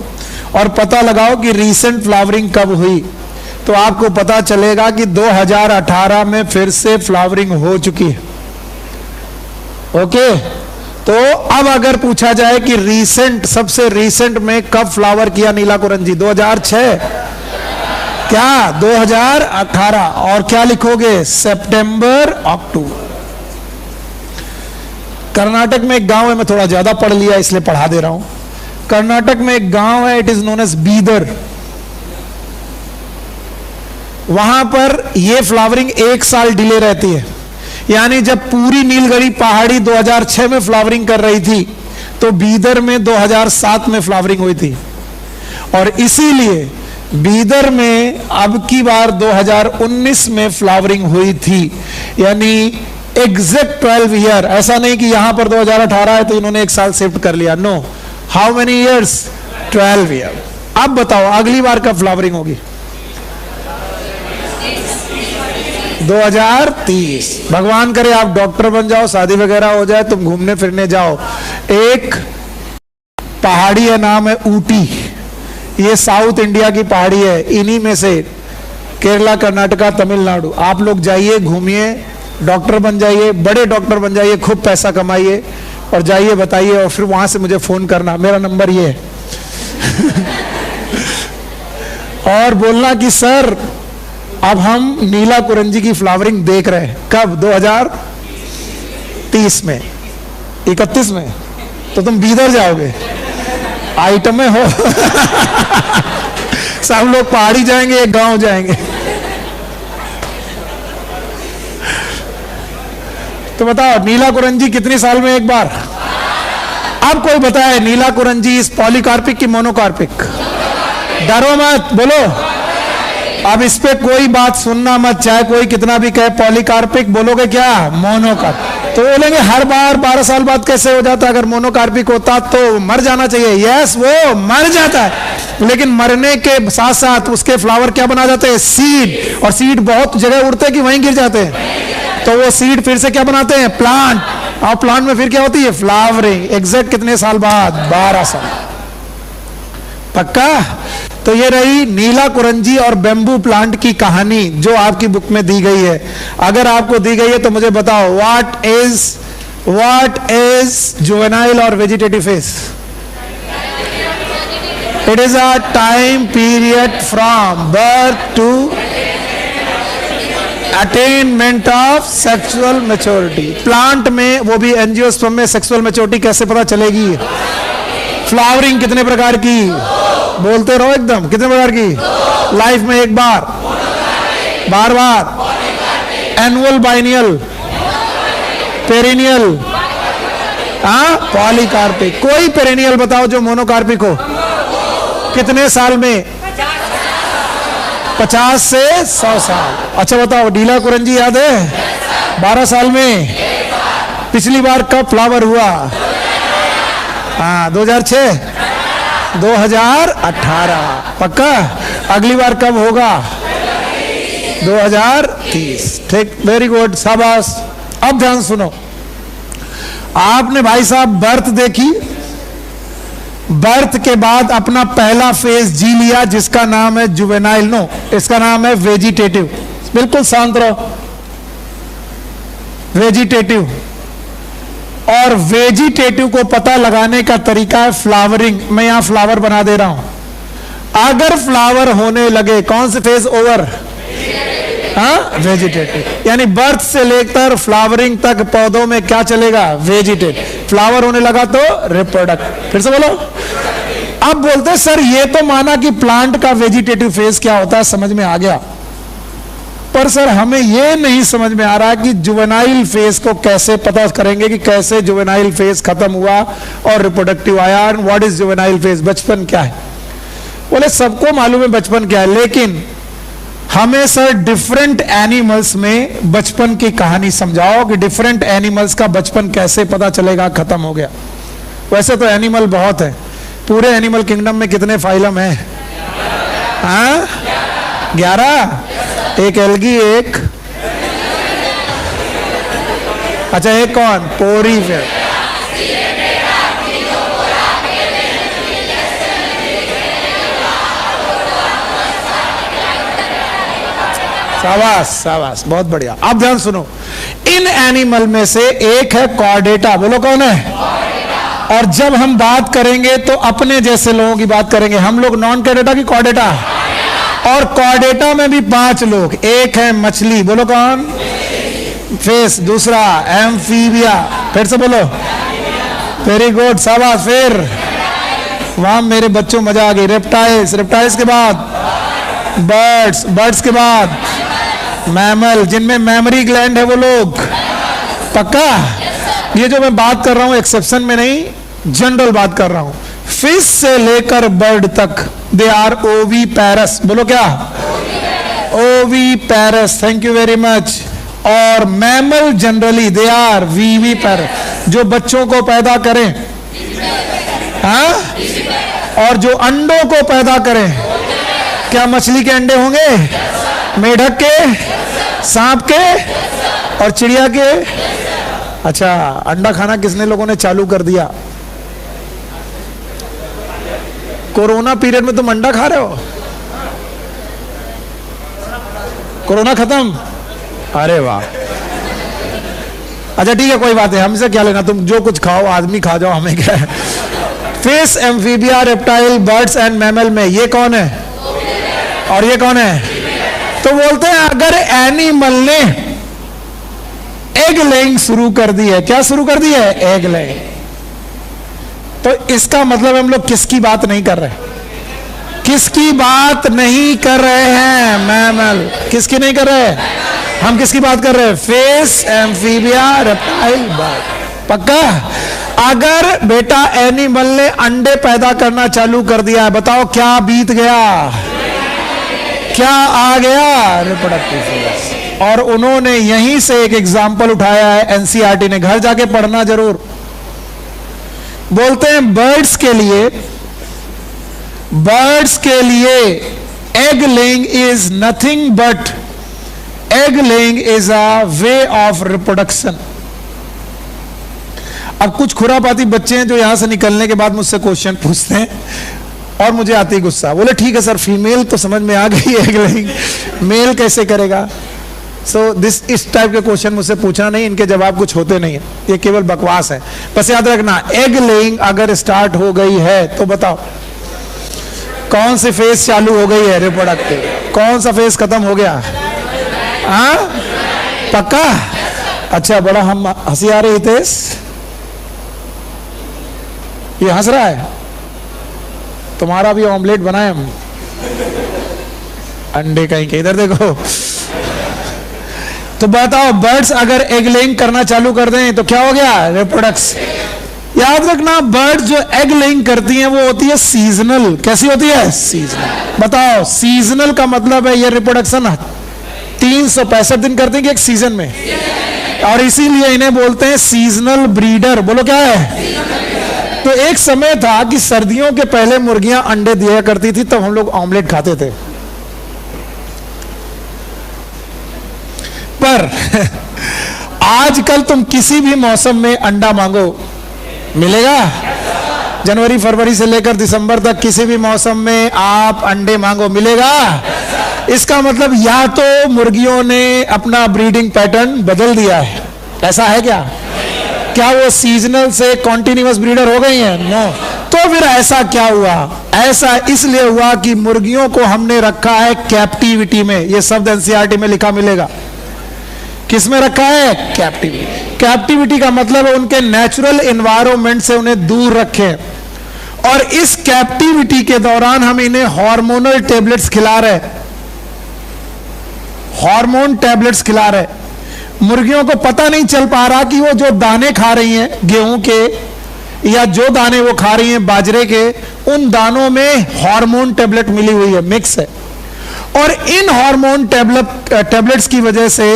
और पता लगाओ कि रीसेंट फ्लावरिंग कब हुई। तो आपको पता चलेगा कि 2018 में फिर से फ्लावरिंग हो चुकी है। ओके, तो अब अगर पूछा जाए कि रीसेंट, सबसे रीसेंट में कब फ्लावर किया नीला कुरंजी? 2006 क्या? 2018। और क्या लिखोगे? सितंबर अक्टूबर। कर्नाटक में एक गांव है, मैं थोड़ा ज्यादा पढ़ लिया इसलिए पढ़ा दे रहा हूं। कर्नाटक में एक गांव है, it is known as Bidar. वहां पर यह फ्लावरिंग 1 साल डिले रहती है। यानी जब पूरी नीलगिरी पहाड़ी 2006 में फ्लावरिंग कर रही थी, तो बीदर में 2007 में फ्लावरिंग हुई थी। और इसीलिए बीदर में अब की बार 2019 में फ्लावरिंग हुई थी। यानी एग्जैक्ट 12 ईयर। ऐसा नहीं कि यहां पर 2018 है तो इन्होंने 1 साल शिफ्ट कर लिया। No, how many years? 12 year. अब बताओ अगली बार कब फ्लावरिंग होगी? 2030। भगवान करे आप डॉक्टर बन जाओ, शादी वगैरह हो जाए, तुम घूमने फिरने जाओ। एक पहाड़ी है, नाम है ऊटी। ये साउथ इंडिया की पहाड़ी है। इन्हीं में से केरला, कर्नाटका, तमिलनाडु। आप लोग जाइए, घूमिए, डॉक्टर बन जाइए, बड़े डॉक्टर बन जाइए, खूब पैसा कमाइए और जाइए बताइए, और फिर वहां से मुझे फोन करना, मेरा नंबर ये है। और बोलना कि सर अब हम नीला कुरंजी की फ्लावरिंग देख रहे हैं। कब? 2030 में, 31 में। तो तुम बीदर जाओगे, आइटम में हो। सब लोग पहाड़ी जाएंगे, एक गांव जाएंगे। तो बताओ नीला कुरंजी कितनी साल में एक बार? अब कोई बताए नीला कुरंजी इस पॉलीकार्पिक की मोनोकार्पिक? डरो मत, बोलो। अब इस पे कोई बात सुनना मत, चाहे कोई कितना भी कहे पॉलीकार्पिक, बोलोगे क्या? मोनोकार्पिक। तो बोलेंगे हर बार 12 साल बाद कैसे हो जाता? अगर मोनोकार्पिक होता तो मर जाना चाहिए। यस, वो मर जाता है, लेकिन मरने के साथ साथ उसके फ्लावर क्या बना जाते हैं? सीड। और सीड बहुत जगह उड़ते हैं कि वहीं गिर जाते हैं, तो वो सीड फिर से क्या बनाते हैं? प्लांट। और प्लांट में फिर क्या होती है? फ्लावरिंग। एग्जैक्ट कितने साल बाद? 12 साल। पक्का? तो ये रही नीला कुरंजी और बेम्बू प्लांट की कहानी जो आपकी बुक में दी गई है। अगर आपको दी गई है तो मुझे बताओ, व्हाट इज जुवेनाइल और vegetative phase? It is a time period from birth to attainment of sexual maturity. Plant में, वो भी एंजियोस्पर्म में, सेक्सुअल मैच्योरिटी कैसे पता चलेगी? फ्लावरिंग कितने प्रकार की? बोलते रहो एकदम। कितने प्रकार की? लाइफ में एक बार, बार बार, एनुअल, बाइनियल, पेरिनियल, पॉलीकार्पिक। कोई पेरिनियल बताओ जो मोनोकार्पिक हो। कितने साल में? 50 से 100 साल। अच्छा बताओ, नीला कुरंजी याद है? 12 साल में। पिछली बार कब फ्लावर हुआ? 2006, 2018। पक्का? अगली बार कब होगा? 2030। ठीक, वेरी गुड, शाबाश। अब ध्यान सुनो, आपने भाई साहब बर्थ देखी, बर्थ के बाद अपना पहला फेज जी लिया जिसका नाम है जुवेनाइल। नो, इसका नाम है वेजिटेटिव। बिल्कुल शांत रहो। वेजिटेटिव। और वेजिटेटिव को पता लगाने का तरीका है फ्लावरिंग। मैं यहां फ्लावर बना दे रहा हूं। अगर फ्लावर होने लगे, कौन से फेज ओवर? वेजिटेटिव। यानी बर्थ से लेकर फ्लावरिंग तक पौधों में क्या चलेगा? वेजिटेटिव। फ्लावर होने लगा तो रिप्रोडक्ट। फिर से बोलो। अब बोलते सर ये तो माना कि प्लांट का वेजिटेटिव फेज क्या होता है, समझ में आ गया, पर सर हमें यह नहीं समझ में आ रहा कि जुवेनाइल फेज को कैसे पता करेंगे कि कैसे जुवेनाइल फेज खत्म हुआ और रिप्रोडक्टिव आया। What is juvenile phase? बचपन क्या है? बोले सबको मालूम है बचपन क्या है, लेकिन हमें सर डिफरेंट एनिमल्स में बचपन की कहानी समझाओ कि डिफरेंट एनिमल्स का बचपन कैसे पता चलेगा खत्म हो गया। वैसे तो एनिमल बहुत है, पूरे एनिमल किंगडम में कितने फाइलम हैं? 11। एक एल्गी, एक, अच्छा एक कौन? पोरीफेरा। शाबाश शाबाश, बहुत बढ़िया। अब ध्यान सुनो, इन एनिमल में से एक है कॉर्डेटा। बोलो कौन है? और जब हम बात करेंगे तो अपने जैसे लोगों की बात करेंगे। हम लोग नॉन कॉर्डेटा की कॉर्डेटा, और कॉर्डेटा में भी 5 लोग। एक है मछली, बोलो कौन? फिश। दूसरा एम्फीबिया, फिर से बोलो। वेरी गुड, शाबाश। फिर वहां मेरे बच्चों मजा आ गई। रेप्टाइल्स, रेप्टाइल्स के बाद बर्ड्स, बर्ड्स के बाद मैमल, जिनमें मेमोरी ग्लैंड है वो लोग। पक्का? ये जो मैं बात कर रहा हूं एक्सेप्शन में नहीं, जनरल बात कर रहा हूं। फिश से लेकर बर्ड तक दे आर ओवी पैरस। बोलो क्या? Oviparous. Thank you very much. और mammal generally they are viviparous, जो बच्चों को पैदा करें। हाँ? और जो अंडों को पैदा करें। क्या मछली के अंडे होंगे? मेढक के, सांप के और चिड़िया के। अच्छा, अंडा खाना किसने लोगों ने चालू कर दिया? कोरोना पीरियड में तुम अंडा खा रहे हो? कोरोना खत्म? अरे वाह। अच्छा ठीक है, कोई बात है, हमसे क्या लेना, तुम जो कुछ खाओ, आदमी खा जाओ, हमें क्या है। Fish, amphibia, reptile, birds and mammal में ये कौन है और ये कौन है? तो बोलते हैं अगर एनिमल ने एग लेइंग शुरू कर दी है। क्या शुरू कर दी है? Egg laying. तो इसका मतलब हम लोग किसकी बात नहीं कर रहे? किसकी बात नहीं कर रहे हैं? मैमल। किसकी नहीं कर रहे? हम किसकी बात कर रहे हैं? Fish, amphibia, reptile, bird. पक्का? अगर बेटा एनिमल ने अंडे पैदा करना चालू कर दिया है, बताओ क्या बीत गया? क्या आ गया? Reproductive phase. और उन्होंने यहीं से एक एग्जाम्पल उठाया है, एनसीईआरटी ने, घर जाके पढ़ना जरूर। बोलते हैं बर्ड्स के लिए egg laying is nothing but, egg laying is a way of reproduction. अब कुछ खुरापाती बच्चे हैं जो यहां से निकलने के बाद मुझसे क्वेश्चन पूछते हैं और मुझे आती गुस्सा। बोले ठीक है सर, फीमेल तो समझ में आ गई, एग लेइंग, मेल कैसे करेगा? इस टाइप के क्वेश्चन मुझसे पूछना नहीं, इनके जवाब कुछ होते नहीं है, ये केवल बकवास है। बस याद रखना, एग लेइंग अगर स्टार्ट हो गई है तो बताओ कौन सी फेज चालू हो गई है? रिप्रोडक्टिव। कौन सा फेज खत्म हो गया? हाँ? पक्का? अच्छा, बड़ा हम हंसी आ रही थी, ये हंस रहा है। तुम्हारा भी ऑमलेट बनाए हम, अंडे कहीं के। इधर देखो। तो बताओ बर्ड्स अगर एग लेइंग करना चालू कर दें तो क्या हो गया? रिप्रोडक्शन। याद रखना, बर्ड्स जो एग लेइंग करती हैं वो होती है सीजनल। कैसी होती है? सीजनल। बताओ, सीजनल का मतलब है ये रिप्रोडक्शन 365 दिन करती है कि एक सीजन में, और इसीलिए इन्हें बोलते हैं सीजनल ब्रीडर। बोलो क्या है? तो एक समय था कि सर्दियों के पहले मुर्गियां अंडे दिया करती थी, तब हम लोग ऑमलेट खाते थे। पर आजकल तुम किसी भी मौसम में अंडा मांगो, मिलेगा? जनवरी फरवरी से लेकर दिसंबर तक किसी भी मौसम में आप अंडे मांगो, मिलेगा? इसका मतलब या तो मुर्गियों ने अपना ब्रीडिंग पैटर्न बदल दिया है। ऐसा है क्या? क्या वो सीजनल से कॉन्टिन्यूअस ब्रीडर हो गई हैं? नो। तो फिर ऐसा क्या हुआ? ऐसा इसलिए हुआ कि मुर्गियों को हमने रखा है कैप्टिविटी में। ये शब्द एनसीईआरटी में लिखा मिलेगा। किस में रखा है? कैप्टिविटी। कैप्टिविटी का मतलब है उनके नेचुरल एनवायरनमेंट से उन्हें दूर रखें, और इस कैप्टिविटी के दौरान हम इन्हें हार्मोनल टैबलेट्स खिला रहे, हार्मोन टैबलेट्स खिला रहे। मुर्गियों को पता नहीं चल पा रहा कि वो जो दाने खा रही हैं गेहूं के, या जो दाने वो खा रही हैं बाजरे के, उन दानों में हार्मोन टैबलेट मिली हुई है, मिक्स है। और इन हार्मोन टैबलेट्स की वजह से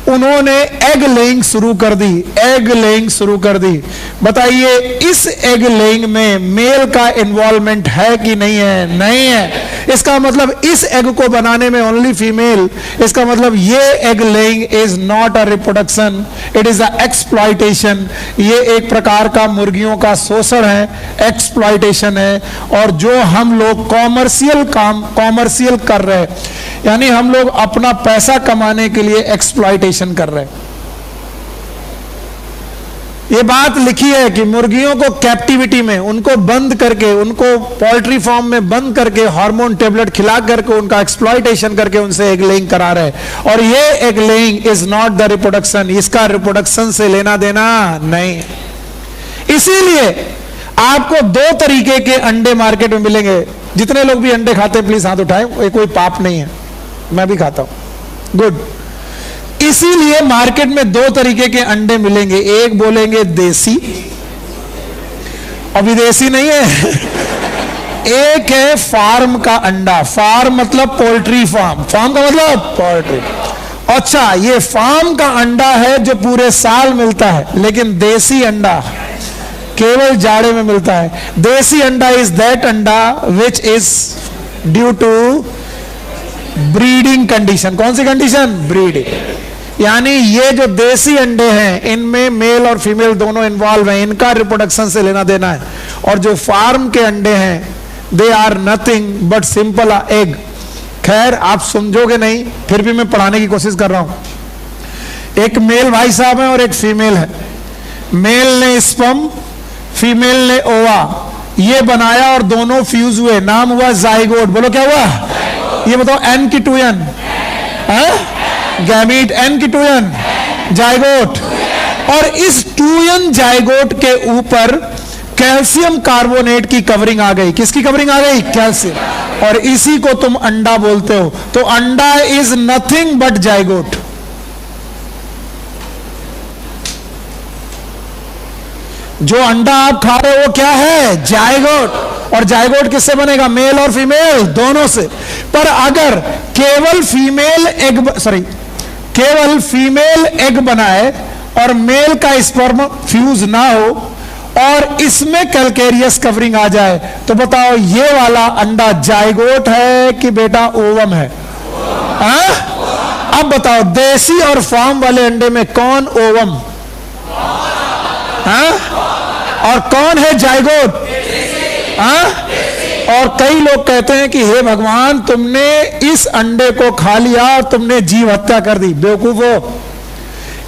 उन्होंने एग लेइंग शुरू कर दी, एग लेइंग शुरू कर दी। बताइए, इस एग लेइंग में मेल का इन्वॉल्वमेंट है कि नहीं है? नहीं है। इसका मतलब इस एग को बनाने में ओनली फीमेल। इसका मतलब ये egg laying is not a reproduction, it is a exploitation. ये एक प्रकार का मुर्गियों का शोषण है, एक्सप्लॉयटेशन है। और जो हम लोग कॉमर्शियल कर रहे हैं, यानी हम लोग अपना पैसा कमाने के लिए एक्सप्लॉयटेशन कर रहे हैं। ये बात लिखी है कि मुर्गियों को कैप्टिविटी में, उनको बंद करके, उनको पोल्ट्री फार्म में बंद करके, हार्मोन टेबलेट खिला करके, उनका एक्सप्लॉयटेशन करके उनसे एग लेइंग करा रहे हैं। और ये egg laying is not the reproduction, इसका रिप्रोडक्शन से लेना देना नहीं। इसीलिए आपको दो तरीके के अंडे मार्केट में मिलेंगे। जितने लोग भी अंडे खाते हैं प्लीज हाथ उठाएं, ये कोई पाप नहीं है, मैं भी खाता हूं। गुड। इसीलिए मार्केट में दो तरीके के अंडे मिलेंगे, एक बोलेंगे देसी और विदेशी नहीं है। एक है फार्म का अंडा। फार्म मतलब पोल्ट्री फार्म, फार्म का मतलब पोल्ट्री। अच्छा, ये फार्म का अंडा है जो पूरे साल मिलता है, लेकिन देसी अंडा केवल जाड़े में मिलता है। देसी अंडा इज दैट अंडा which is due to breeding condition. कौन सी कंडीशन? ब्रीडिंग। यानी ये जो देसी अंडे हैं इनमें मेल और फीमेल दोनों इन्वॉल्व हैं, इनका रिप्रोडक्शन से लेना देना है। और जो फार्म के अंडे हैं they are nothing but simple egg. खैर आप समझोगे नहीं, फिर भी मैं पढ़ाने की कोशिश कर रहा हूं। एक मेल भाई साहब है और एक फीमेल है। मेल ने स्पर्म, फीमेल ने ओवा, ये बनाया और दोनों फ्यूज हुए, नाम हुआ जाइगोट। बोलो क्या हुआ? ये बताओ, एन की टू एन, गैमीट, एन की टू एन, जाइगोट। और इस 2n जाइगोट के ऊपर कैल्शियम कार्बोनेट की कवरिंग आ गई। किसकी कवरिंग आ गई? कैल्शियम। और इसी को तुम अंडा बोलते हो। तो अंडा इज नथिंग बट जाइगोट। जो अंडा आप खा रहे हो वो क्या है? जाइगोट। और जाइगोट किससे बनेगा? मेल और फीमेल दोनों से। पर अगर केवल फीमेल एग बनाए और मेल का स्पर्म फ्यूज ना हो और इसमें कैल्केरियस कवरिंग आ जाए, तो बताओ ये वाला अंडा जाइगोट है कि बेटा ओवम है? अब बताओ, देसी और फार्म वाले अंडे में कौन ओवम और कौन है जाइगोट? और कई लोग कहते हैं कि हे भगवान, तुमने इस अंडे को खा लिया और तुमने जीव हत्या कर दी। बेवकूफो,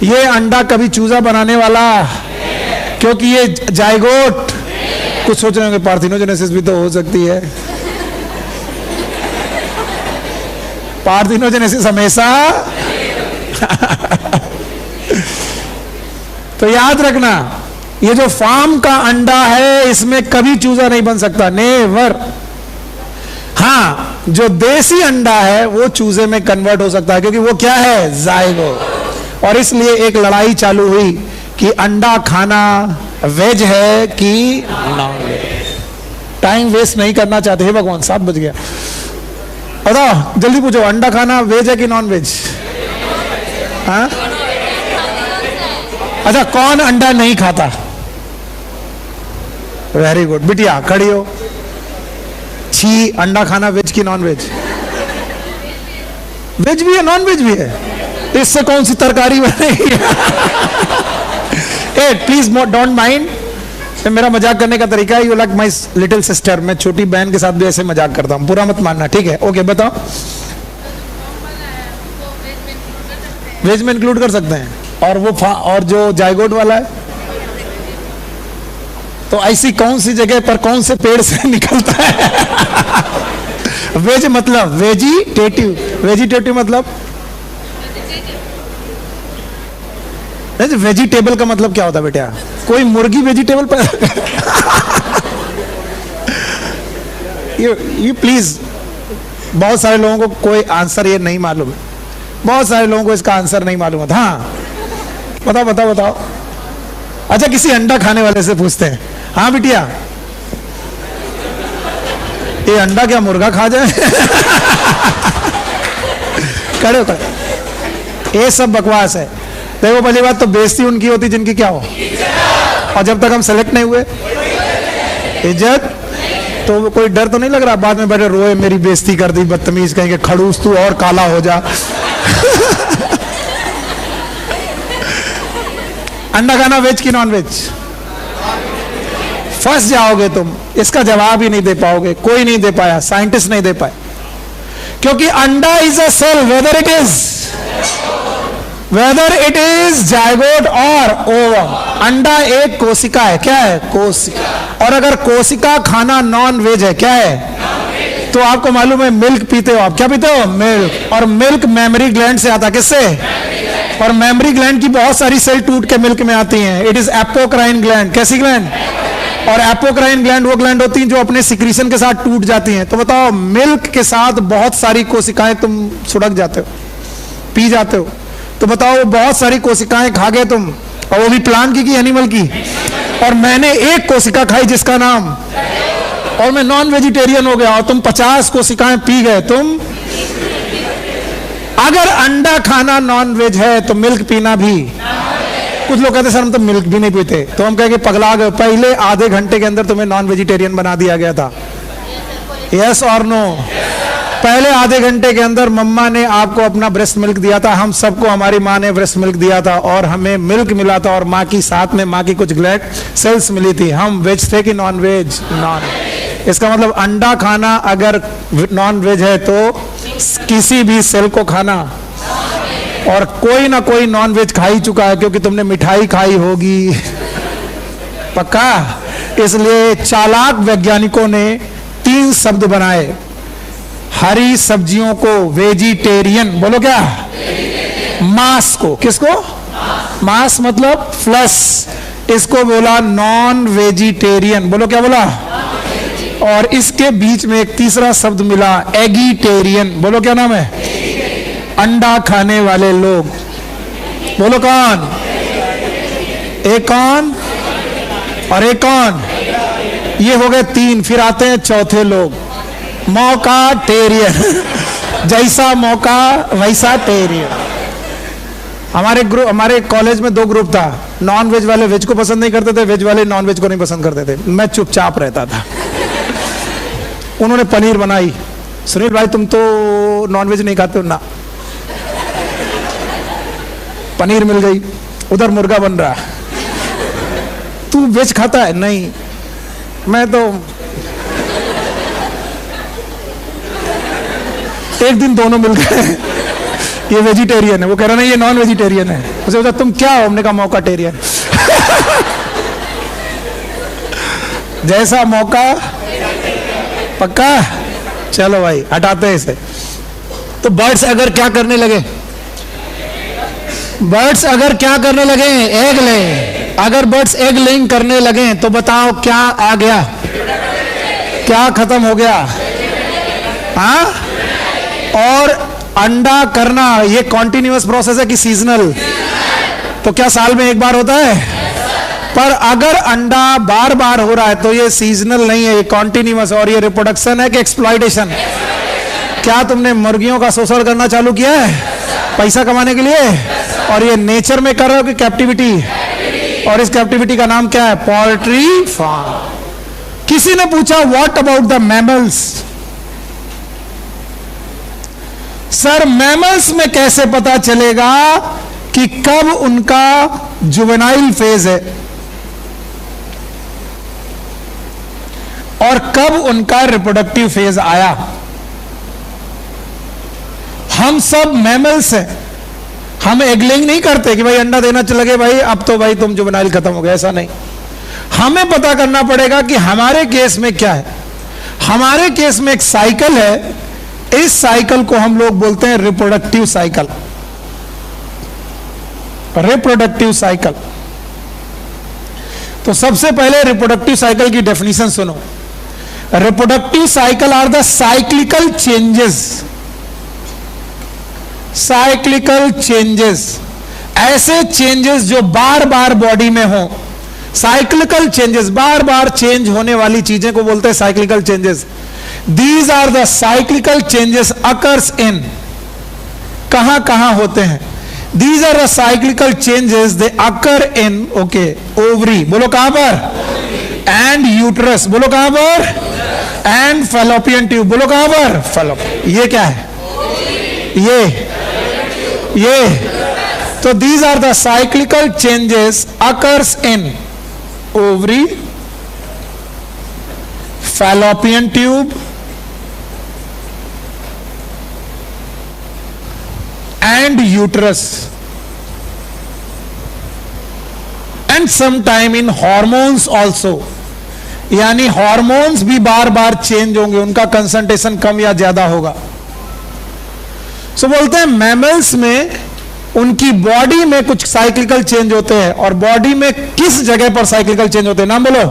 ये अंडा कभी चूजा बनाने वाला, क्योंकि ये जाइगोट। कुछ सोच रहे होंगे पार्थिनोजेनेसिस भी तो हो सकती है। पार्थिनोजेनेसिस हमेशा तो याद रखना, ये जो फार्म का अंडा है इसमें कभी चूजा नहीं बन सकता, नेवर। हाँ, जो देसी अंडा है वो चूजे में कन्वर्ट हो सकता है, क्योंकि वो क्या है? जाइगोट। और इसलिए एक लड़ाई चालू हुई कि अंडा खाना वेज है कि नॉन वेज। टाइम वेस्ट नहीं करना चाहते हैं भगवान, 7 बज गया। बताओ जल्दी पूछो, अंडा खाना वेज है कि नॉन वेज? हाँ, अच्छा, कौन अंडा नहीं खाता? वेरी गुड बिटिया, खड़ी हो। छी, अंडा खाना वेज की नॉन वेज? वेज भी है नॉन वेज भी है, इससे कौन सी तरकारी बनेगी? ए प्लीज डोंट माइंड, मेरा मजाक करने का तरीका है। You like my little sister, मैं छोटी बहन के साथ भी ऐसे मजाक करता हूँ, पूरा मत मानना, ठीक है? ओके, बताओ। वेज में इंक्लूड कर सकते हैं। और वो और जो जाइगोट वाला है, तो ऐसी कौन सी जगह पर कौन से पेड़ से निकलता है? वेज मतलब वेजिटेटिव, वेजिटेटिव मतलब वेजिटेबल का मतलब क्या होता है बेटा? कोई मुर्गी वेजिटेबल पर ये प्लीज, बहुत सारे लोगों को कोई आंसर ये नहीं मालूम है, बहुत सारे लोगों को इसका आंसर नहीं मालूम है। हाँ बताओ बताओ बताओ। अच्छा, किसी अंडा खाने वाले से पूछते हैं। हाँ बिटिया, ये अंडा क्या मुर्गा खा जाए? खड़े हो खड़े, ये सब बकवास है। देखो, पहली बात तो बेइज्जती उनकी होती जिनकी क्या हो, और जब तक हम सेलेक्ट नहीं हुए इज्जत, तो कोई डर तो नहीं लग रहा बाद में बैठे रोए मेरी बेइज्जती कर दी, बदतमीज कहेंगे, खड़ूस तू और काला हो जा। अंडा खाना वेज की नॉन वेज? फंस जाओगे तुम, इसका जवाब ही नहीं दे पाओगे, कोई नहीं दे पाया, साइंटिस्ट नहीं दे पाए, क्योंकि अंडा is a cell, whether it is zygote और ओवम। अंडा एक कोशिका है। क्या है? कोशिका। और अगर कोशिका खाना नॉन वेज है, क्या है? तो आपको मालूम है मिल्क पीते हो आप, क्या पीते हो? मिल्क। और मिल्क मेमरी ग्लैंड से आता है। किससे? और मेमरी ग्लैंड की बहुत सारी सेल टूट के मिल्क में आती हैं। It is apocrine gland. कैसी ग्लैंड? और एपोक्राइन ग्लैंड वो ग्लैंड होती हैं जो अपने सिक्रीशन के साथ टूट जाती हैं। तो बताओ, मिल्क के साथ बहुत सारी कोशिकाएं तुम सुड़क जाते हो, पी जाते हो, तो बताओ बहुत सारी कोशिकाएं खा गए तुम, और वो भी प्लांट की एनिमल की। और मैंने एक कोशिका खाई जिसका नाम, और मैं नॉन वेजिटेरियन हो गया, और तुम 50 कोशिकाएं पी गए तुम। अगर अंडा खाना नॉन वेज है तो मिल्क पीना भी। कुछ लोग कहते सर हम तो मिल्क भी नहीं पीते, तो हम कहेंगे पगला गए, पहले आधे घंटे के अंदर तुम्हें नॉन वेजिटेरियन बना दिया गया था। यस और नो? पहले आधे घंटे के अंदर मम्मा ने आपको अपना ब्रेस्ट मिल्क दिया था, हम सबको हमारी माँ ने ब्रेस्ट मिल्क दिया था, और हमें मिल्क मिला था, और माँ की साथ में माँ की कुछ ग्लैड सेल्स मिली थी। हम वेज थे कि नॉन वेज? नॉन। इसका मतलब अंडा खाना अगर नॉन वेज है तो किसी भी सेल को खाना, और कोई ना कोई नॉन वेज खा ही चुका है, क्योंकि तुमने मिठाई खाई होगी, पक्का। इसलिए चालाक वैज्ञानिकों ने 3 शब्द बनाए। हरी सब्जियों को वेजिटेरियन बोलो, क्या? मांस को, किसको? मांस मतलब फ्लैश, इसको बोला नॉन वेजिटेरियन। बोलो, क्या बोला? और इसके बीच में एक तीसरा शब्द मिला, एगिटेरियन। बोलो, क्या नाम है? अंडा खाने वाले लोग। बोलो, कौन? एक कौन और एक कौन? ये हो गए 3। फिर आते हैं चौथे लोग, मौका टेरियन। जैसा मौका वैसा टेरियन। हमारे कॉलेज में 2 ग्रुप था, नॉन वेज वाले वेज को पसंद नहीं करते थे, वेज वाले नॉन वेज को नहीं पसंद करते थे। मैं चुपचाप रहता था। उन्होंने पनीर बनाई, सुनील भाई तुम तो नॉन वेज नहीं खाते हो ना। पनीर मिल गई, उधर मुर्गा बन रहा, तू वेज खाता है? नहीं, मैं तो। एक दिन दोनों मिल गए, ये वेजिटेरियन है, वो कह रहा नहीं ये नॉन वेजिटेरियन है। उसे बोला तुम क्या हो? हमने कहा मौका टेरियन। जैसा मौका, पक्का। चलो भाई हटाते हैं इसे। तो बर्ड्स अगर क्या करने लगे? बर्ड्स अगर क्या करने लगे? एग ले। अगर बर्ड्स एग लेइंग करने लगे तो बताओ क्या आ गया? क्या खत्म हो गया? हाँ? और अंडा करना ये कॉन्टिन्यूअस प्रोसेस है कि सीजनल? तो क्या साल में एक बार होता है? पर अगर अंडा बार बार हो रहा है तो ये सीजनल नहीं है, ये कॉन्टिन्यूअस। और ये रिप्रोडक्शन है कि एक्सप्लॉइटेशन? क्या तुमने मुर्गियों का शोषण करना चालू किया है पैसा कमाने के लिए? और ये नेचर में कर रहे हो कि कैप्टिविटी? और इस कैप्टिविटी का नाम क्या है? Poultry farm. किसी ने पूछा what about the mammals? Sir mammals में कैसे पता चलेगा कि कब उनका जुवेनाइल फेज है और कब उनका रिप्रोडक्टिव फेज आया? हम सब मैमल्स हैं, हम एगलिंग नहीं करते कि भाई अंडा देना लगे भाई अब तो भाई तुम जुवेनाइल खत्म हो गया, ऐसा नहीं। हमें पता करना पड़ेगा कि हमारे केस में क्या है। हमारे केस में एक साइकिल है, इस साइकिल को हम लोग बोलते हैं रिप्रोडक्टिव साइकिल। Reproductive cycle. तो सबसे पहले रिप्रोडक्टिव साइकिल की डेफिनेशन सुनो। Reproductive cycle are the cyclical changes. Cyclical changes, ऐसे चेंजेस जो बार बार बॉडी में हो। साइक्लिकल चेंजेस, बार बार चेंज होने वाली चीजें को बोलते हैं cyclical changes. These are the cyclical changes occurs in, कहां कहां होते हैं? These are the cyclical changes, they occur in, okay, ovary, बोलो कहां पर? And uterus, बोलो कहां पर? And fallopian tube, बोलो कहां पर? fallopian। ये क्या है? ये तो these are the cyclical changes occurs in ovary, fallopian tube and uterus, and sometime in hormones also। यानी हॉर्मोन्स भी बार बार चेंज होंगे, उनका कंसंट्रेशन कम या ज्यादा होगा। सो बोलते हैं मैमल्स में उनकी बॉडी में कुछ साइक्लिकल चेंज होते हैं। और बॉडी में किस जगह पर साइक्लिकल चेंज होते हैं? नाम बोलो।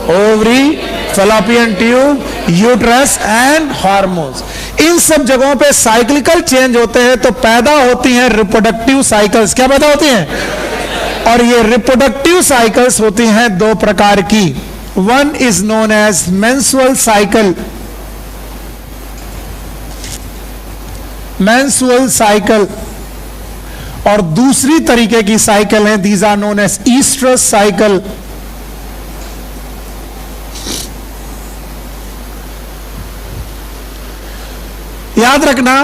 Ovary, fallopian tube, uterus and hormones. इन सब जगहों पे साइक्लिकल चेंज होते हैं तो पैदा होती हैं रिप्रोडक्टिव साइकिल्स। क्या पैदा होती हैं? और ये रिप्रोडक्टिव साइकिल्स होती हैं दो प्रकार की। One is known as menstrual cycle, menstrual cycle, और दूसरी तरीके की साइकिल है, these are known as estrous cycle. याद रखना,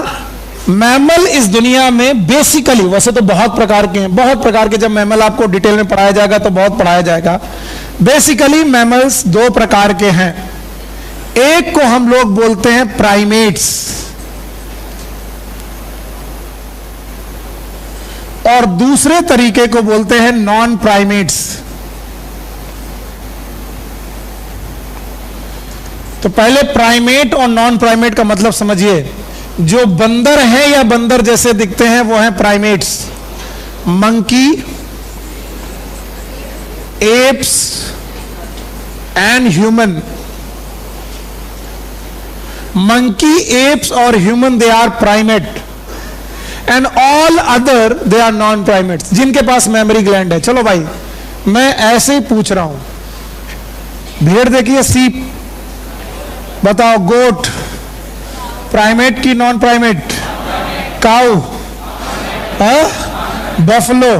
मैमल इस दुनिया में बेसिकली, वैसे तो बहुत प्रकार के हैं, बहुत प्रकार के, जब मैमल आपको डिटेल में पढ़ाया जाएगा तो बहुत पढ़ाया जाएगा। बेसिकली मैमल्स दो प्रकार के हैं। एक को हम लोग बोलते हैं प्राइमेट्स, और दूसरे तरीके को बोलते हैं नॉन प्राइमेट्स। तो पहले प्राइमेट और नॉन प्राइमेट का मतलब समझिए। जो बंदर हैं या बंदर जैसे दिखते हैं वो हैं primates. Monkey, apes and human. Monkey, apes और human, they are primate, and all other they are non primates, जिनके पास मेमोरी ग्लैंड है। चलो भाई, मैं ऐसे ही पूछ रहा हूं। भेड़ देखिए, सीप, बताओ, गोट प्राइमेट की नॉन प्राइमेट? काऊ, बफलो,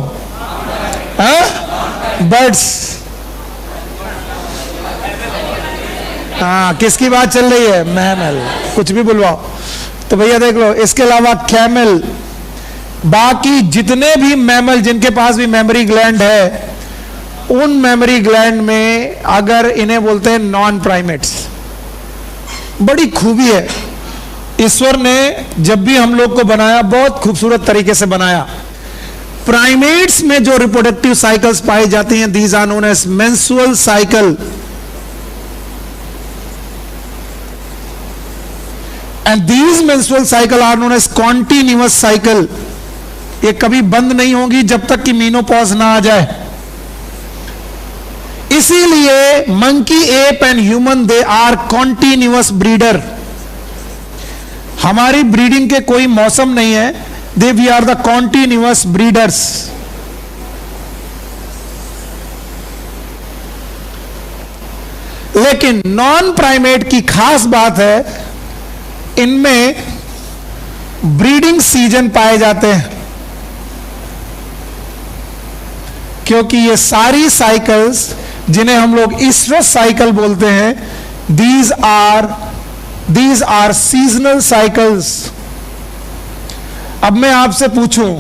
बर्ड्स। हाँ, किसकी बात चल रही है? मैमल, कुछ भी बुलवाओ। तो भैया देख लो, इसके अलावा कैमल, बाकी जितने भी मैमल जिनके पास भी मेमोरी ग्लैंड है, उन मेमोरी ग्लैंड में अगर इन्हें बोलते हैं नॉन प्राइमेट्स। बड़ी खूबी है, ईश्वर ने जब भी हम लोग को बनाया बहुत खूबसूरत तरीके से बनाया। प्राइमेट्स में जो रिप्रोडक्टिव साइकिल्स पाई जाती हैं, these are known as menstrual cycle, and these menstrual cycle are known as continuous cycle. ये कभी बंद नहीं होगी जब तक कि मेनोपॉज ना आ जाए। इसीलिए monkey, ape and human, they are continuous breeder. हमारी ब्रीडिंग के कोई मौसम नहीं है, they we are the continuous breeders. लेकिन नॉन प्राइमेट की खास बात है, इनमें ब्रीडिंग सीजन पाए जाते हैं, क्योंकि ये सारी साइकिल्स जिन्हें हम लोग ईस्ट्रस साइकिल बोलते हैं, दीज आर सीजनल साइकिल्स। अब मैं आपसे पूछूं,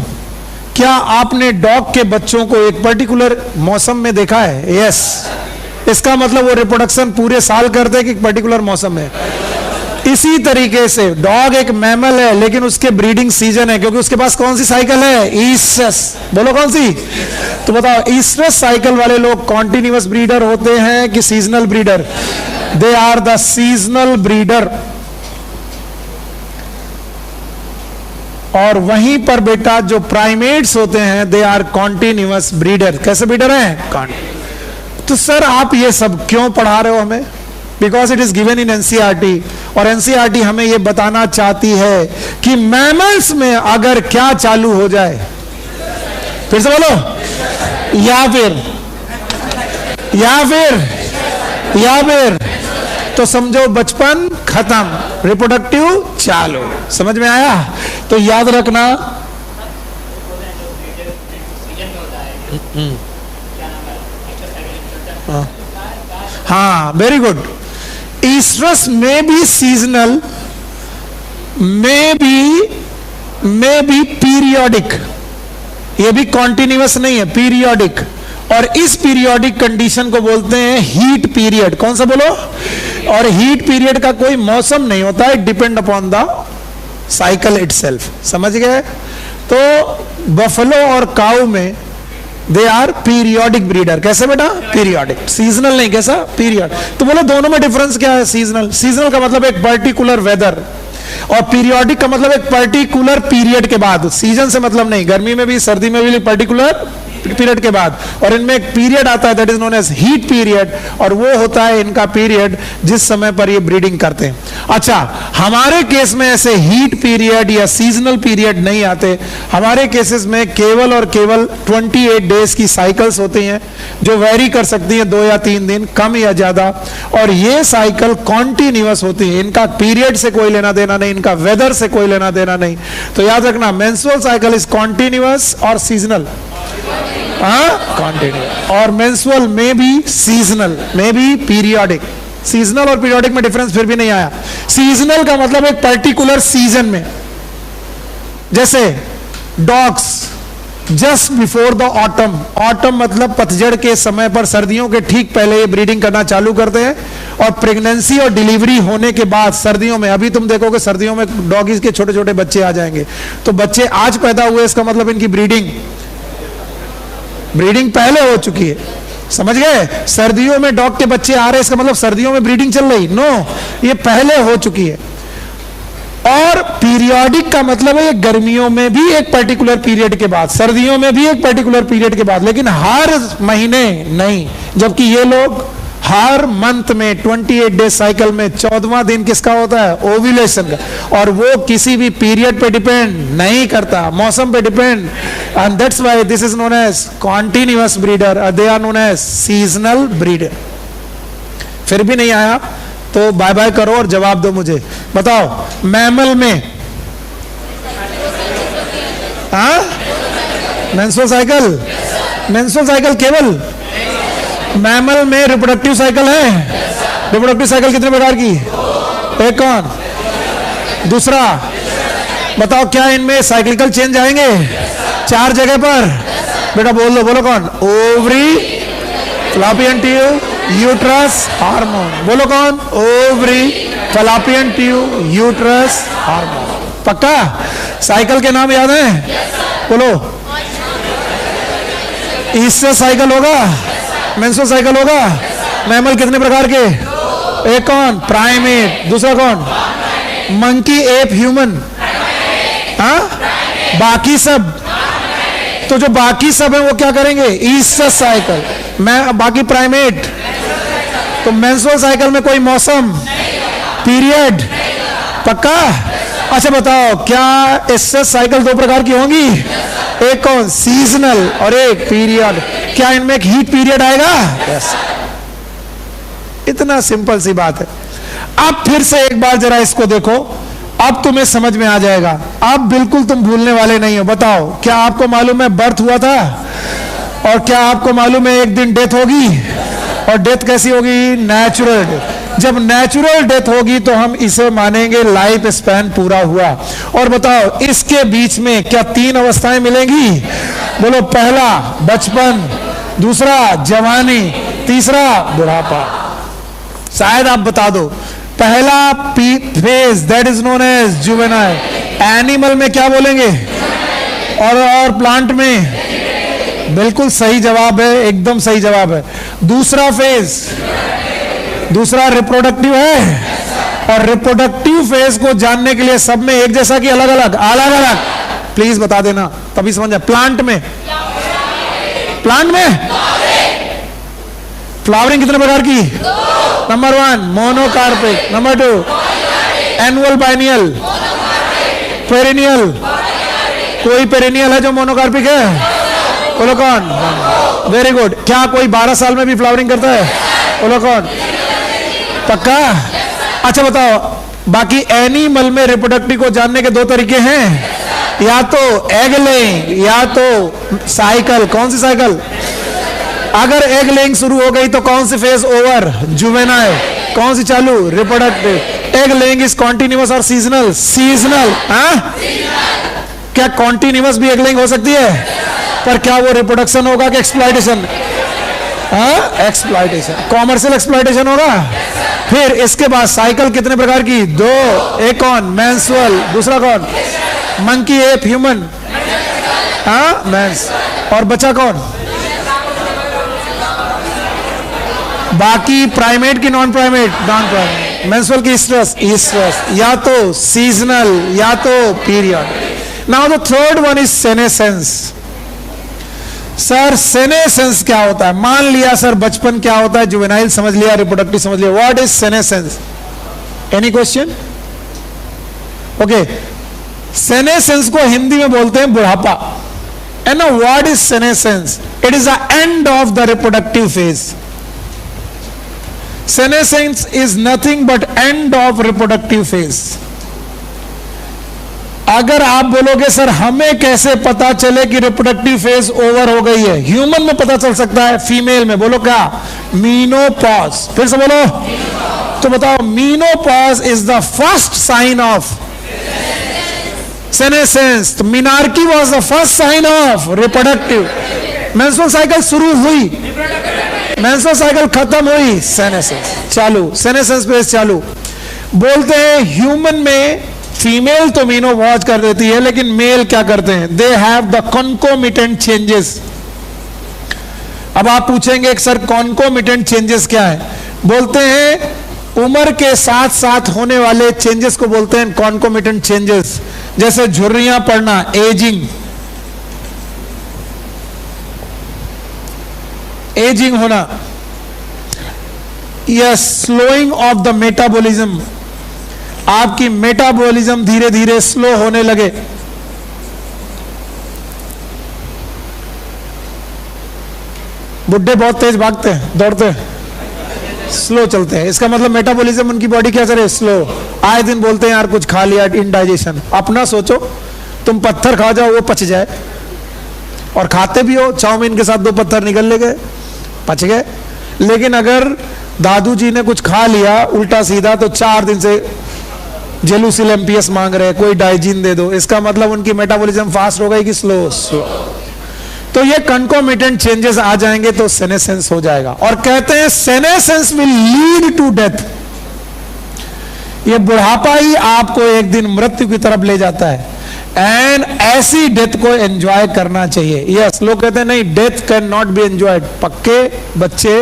क्या आपने डॉग के बच्चों को एक पर्टिकुलर मौसम में देखा है? यस। इसका मतलब वो रिप्रोडक्शन पूरे साल करते हैं कि एक पर्टिकुलर मौसम में? इसी तरीके से डॉग एक मैमल है, लेकिन उसके ब्रीडिंग सीजन है, क्योंकि उसके पास कौन सी साइकिल है? ईस्ट्रस। बोलो कौन सी? तो बताओ, ईस्ट्रस साइकिल वाले लोग कॉन्टिन्यूअस ब्रीडर होते हैं कि seasonal breeder? They are the seasonal breeder. और वहीं पर बेटा जो प्राइमेट्स होते हैं, दे आर कॉन्टिन्यूअस ब्रीडर। कैसे ब्रीडर हैं? तो सर आप ये सब क्यों पढ़ा रहे हो हमें? Because it is given in NCERT, और एनसीईआरटी हमें यह बताना चाहती है कि मैमल्स में अगर क्या चालू हो जाए, फिर से बोलो, या फिर तो समझो बचपन खत्म, रिप्रोडक्टिव चालू। समझ में आया? तो याद रखना, हाँ, वेरी गुड। ईस्ट्रस में भी सीजनल, में भी पीरियोडिक, ये भी कॉन्टिन्यूअस नहीं है, पीरियोडिक। और इस पीरियोडिक कंडीशन को बोलते हैं हीट पीरियड। कौन सा बोलो? और हीट पीरियड का कोई मौसम नहीं होता है, depend upon the cycle itself. समझ गए? तो बफलो और काऊ में दे आर पीरियोडिक ब्रीडर। कैसे बेटा? पीरियोडिक, सीजनल नहीं। कैसा? पीरियड। तो बोलो दोनों में डिफरेंस क्या है? सीजनल का मतलब एक पर्टिकुलर वेदर, और पीरियोडिक का मतलब एक पर्टिकुलर पीरियड के बाद। सीजन से मतलब नहीं, गर्मी में भी सर्दी में भी पर्टिकुलर पीरियड के बाद, और इनमें एक पीरियड आता है that is known as heat period, और वो होता है इनका पीरियड जिस समय पर ये ब्रीडिंग करते हैं। अच्छा, हमारे केस में ऐसे हीट पीरियड या सीजनल पीरियड नहीं आते। हमारे केसेस में केवल और केवल 28 डेज की साइकिल्स होती हैं जो वेरी कर सकती हैं 2 या 3 दिन, कम या ज्यादा, और ये साइकिल कॉन्टिन्यूअस होती है। इनका पीरियड से कोई लेना देना नहीं, इनका वेदर से कोई लेना देना नहीं। तो याद रखना, मेंस्ट्रुअल साइकिल इज कॉन्टिन्यूअस और सीजनल, कॉन्टिन्यूअस, और मेंस्ट्रुअल में भी सीजनल, में भी पीरियोडिक। सीजनल और पीरियोडिक में डिफरेंस फिर भी नहीं आया। सीजनल का मतलब एक पर्टिकुलर सीजन में, जैसे dogs just before the autumn, autumn मतलब पतझड़ के समय पर, सर्दियों के ठीक पहले ये ब्रीडिंग करना चालू करते हैं, और प्रेगनेंसी और डिलीवरी होने के बाद सर्दियों में, अभी तुम देखोगे सर्दियों में डॉगीज के छोटे छोटे बच्चे आ जाएंगे, तो बच्चे आज पैदा हुए, इसका मतलब इनकी ब्रीडिंग पहले हो चुकी है। समझ गए? सर्दियों में डॉग के बच्चे आ रहे हैं, इसका मतलब सर्दियों में ब्रीडिंग चल रही? नो, ये पहले हो चुकी है। और पीरियोडिक का मतलब है ये गर्मियों में भी एक पर्टिकुलर पीरियड के बाद, सर्दियों में भी एक पर्टिकुलर पीरियड के बाद, लेकिन हर महीने नहीं। जबकि ये लोग हर मंथ में 28 डेज साइकिल में 14वां दिन किसका होता है? ओव्यूलेशन का, और वो किसी भी पीरियड पे डिपेंड नहीं करता, मौसम पे depend, and that's why this is known as continuous breeder, they are known as seasonal breeder. फिर भी नहीं आया तो बाय बाय करो और जवाब दो मुझे। बताओ, मैमल में मेंस्ट्रुअल साइकिल, मेंस्ट्रुअल साइकिल केवल मैमल में रिप्रोडक्टिव साइकिल है। रिप्रोडक्टिव साइकिल कितने प्रकार की? एक कौन? दूसरा बताओ, क्या इनमें साइक्लिकल चेंज आएंगे? 4 जगह पर। बेटा बोल दो, बोलो कौन? Ovary, fallopian tube, uterus, hormone. बोलो कौन? Ovary, fallopian tube, uterus, hormone. पक्का? साइकिल के नाम याद है? बोलो। ईस्टर साइकिल होगा, मेंस्ट्रुअल साइकिल होगा। मैमल कितने प्रकार के? एक कौन? प्राइमेट। दूसरा कौन? Monkey, app, human. बाकी सब, तो जो बाकी सब है वो क्या करेंगे? Easter cycle. मैं बाकी प्राइमेट। तो मेंस्ट्रुअल साइकिल में कोई मौसम, पीरियड? पक्का? अच्छा बताओ, क्या ईस्टर साइकिल 2 प्रकार की होंगी? एक कौन? सीजनल, और एक पीरियड। क्या इनमें एक हीट पीरियड आएगा? यस। इतना सिंपल सी बात है। अब फिर से एक बार जरा इसको देखो, अब तुम्हें समझ में आ जाएगा। अब बिल्कुल तुम भूलने वाले नहीं हो। बताओ, क्या आपको मालूम है बर्थ हुआ था? और क्या आपको मालूम है एक दिन डेथ होगी? और डेथ कैसी होगी? Natural death. जब नेचुरल डेथ होगी तो हम इसे मानेंगे लाइफ स्पैन पूरा हुआ। और बताओ, इसके बीच में क्या 3 अवस्थाएं मिलेंगी? बोलो, पहला बचपन, दूसरा जवानी, तीसरा बुढ़ापा। शायद आप बता दो। पहला phase that is known as juvenile. Animal में क्या बोलेंगे? और प्लांट में? बिल्कुल सही जवाब है, एकदम सही जवाब है। दूसरा फेज, दूसरा रिप्रोडक्टिव है। और रिप्रोडक्टिव फेज को जानने के लिए सब में एक जैसा कि अलग अलग? अलग अलग। प्लीज बता देना, तभी समझ जाए। प्लांट में? प्लांट में फ्लावरिंग कितने प्रकार की? Number 1 monocarpic, number 2 annual, biennial, perennial. कोई पेरिनियल है जो मोनोकार्पिक है? बोलो कौन? Very good. क्या कोई 12 साल में भी फ्लावरिंग करता है? बोलो कौन? पक्का? अच्छा बताओ, बाकी एनिमल में रिप्रोडक्टिव को जानने के 2 तरीके हैं, या तो एग लेइंग या तो साइकिल। कौन सी साइकिल? अगर एग लेइंग शुरू हो गई तो कौन सी फेज ओवर? जुवेनाइल। कौन सी चालू? Reproductive. Egg laying is continuous और सीजनल? सीजनल। क्या कॉन्टिन्यूअस भी एग लेइंग हो सकती है? पर क्या वो रिप्रोडक्शन होगा कि एक्सप्लॉयटेशन? एक्सप्लॉयटेशन, कॉमर्शियल एक्सप्लॉयटेशन होगा। फिर इसके बाद साइकिल कितने प्रकार की? 2। एक कौन? मेंस्ट्रुअल। दूसरा कौन? Monkey, app, human. मेंस। और बचा कौन? बाकी प्राइमेट की non primate? Non primate. Menstrual की स्ट्रेस, स्ट्रेस, या तो सीजनल या तो period. Now the third one is senescence. Sir senescence क्या होता है? मान लिया सर बचपन क्या होता है, जुवेनाइल समझ लिया, रिप्रोडक्टिव समझ लिया, what is senescence? Any question? Okay, senescence को हिंदी में बोलते हैं बुढ़ापा। And now what is senescence? It is the end of the reproductive phase. Senescence is nothing but end of reproductive phase. अगर आप बोलोगे सर हमें कैसे पता चले कि रिप्रोडक्टिव फेज ओवर हो गई है, ह्यूमन में पता चल सकता है, फीमेल में बोलो क्या? मीनोपॉज। फिर से बोलो। तो बताओ, menopause is the first sign of senescence. तो menarche was the first sign of reproductive. Menstrual cycle शुरू हुई, मेंस्ट्रुअल साइकिल खत्म हुई, सेनेसेंस चालू, सेनेसेंस फेज चालू। बोलते हैं ह्यूमन में फीमेल तो मीनोपॉज कर देती है, लेकिन मेल क्या करते हैं? They have the concomitant changes. अब आप पूछेंगे सर कॉन्कोमिटेंट चेंजेस क्या है? बोलते हैं उम्र के साथ साथ होने वाले चेंजेस को बोलते हैं कॉन्कोमिटेंट चेंजेस। जैसे झुर्रियां पड़ना, एजिंग, एजिंग होना, yes, slowing of the metabolism, आपकी मेटाबॉलिज्म धीरे धीरे स्लो होने लगे। बुढ़े बहुत तेज भागते हैं, दौड़ते हैं, स्लो चलते हैं, इसका मतलब मेटाबॉलिज्म उनकी बॉडी क्या करे? स्लो। आए दिन बोलते हैं यार कुछ खा लिया, इनडाइजेशन। अपना सोचो, तुम पत्थर खा जाओ वो पच जाए, और खाते भी हो, चाउमीन के साथ 2 पत्थर निकल ले गए, पच गए। लेकिन अगर दादू जी ने कुछ खा लिया उल्टा सीधा तो 4 दिन से जेलूसिल एमपीएस मांग रहे हैं, कोई डाइजीन दे दो। इसका मतलब उनकी मेटाबॉलिज्म फास्ट हो गई कि स्लो? स्लो। तो ये कंकोमिटेंट चेंजेस आ जाएंगे तो सेनेसेंस हो जाएगा। और कहते हैं senescence will lead to death. ये बुढ़ापा ही आपको एक दिन मृत्यु की तरफ ले जाता है। एंड ऐसी डेथ को एंजॉय करना चाहिए। यस, लोग कहते हैं नहीं, death can not be enjoyed. पक्के बच्चे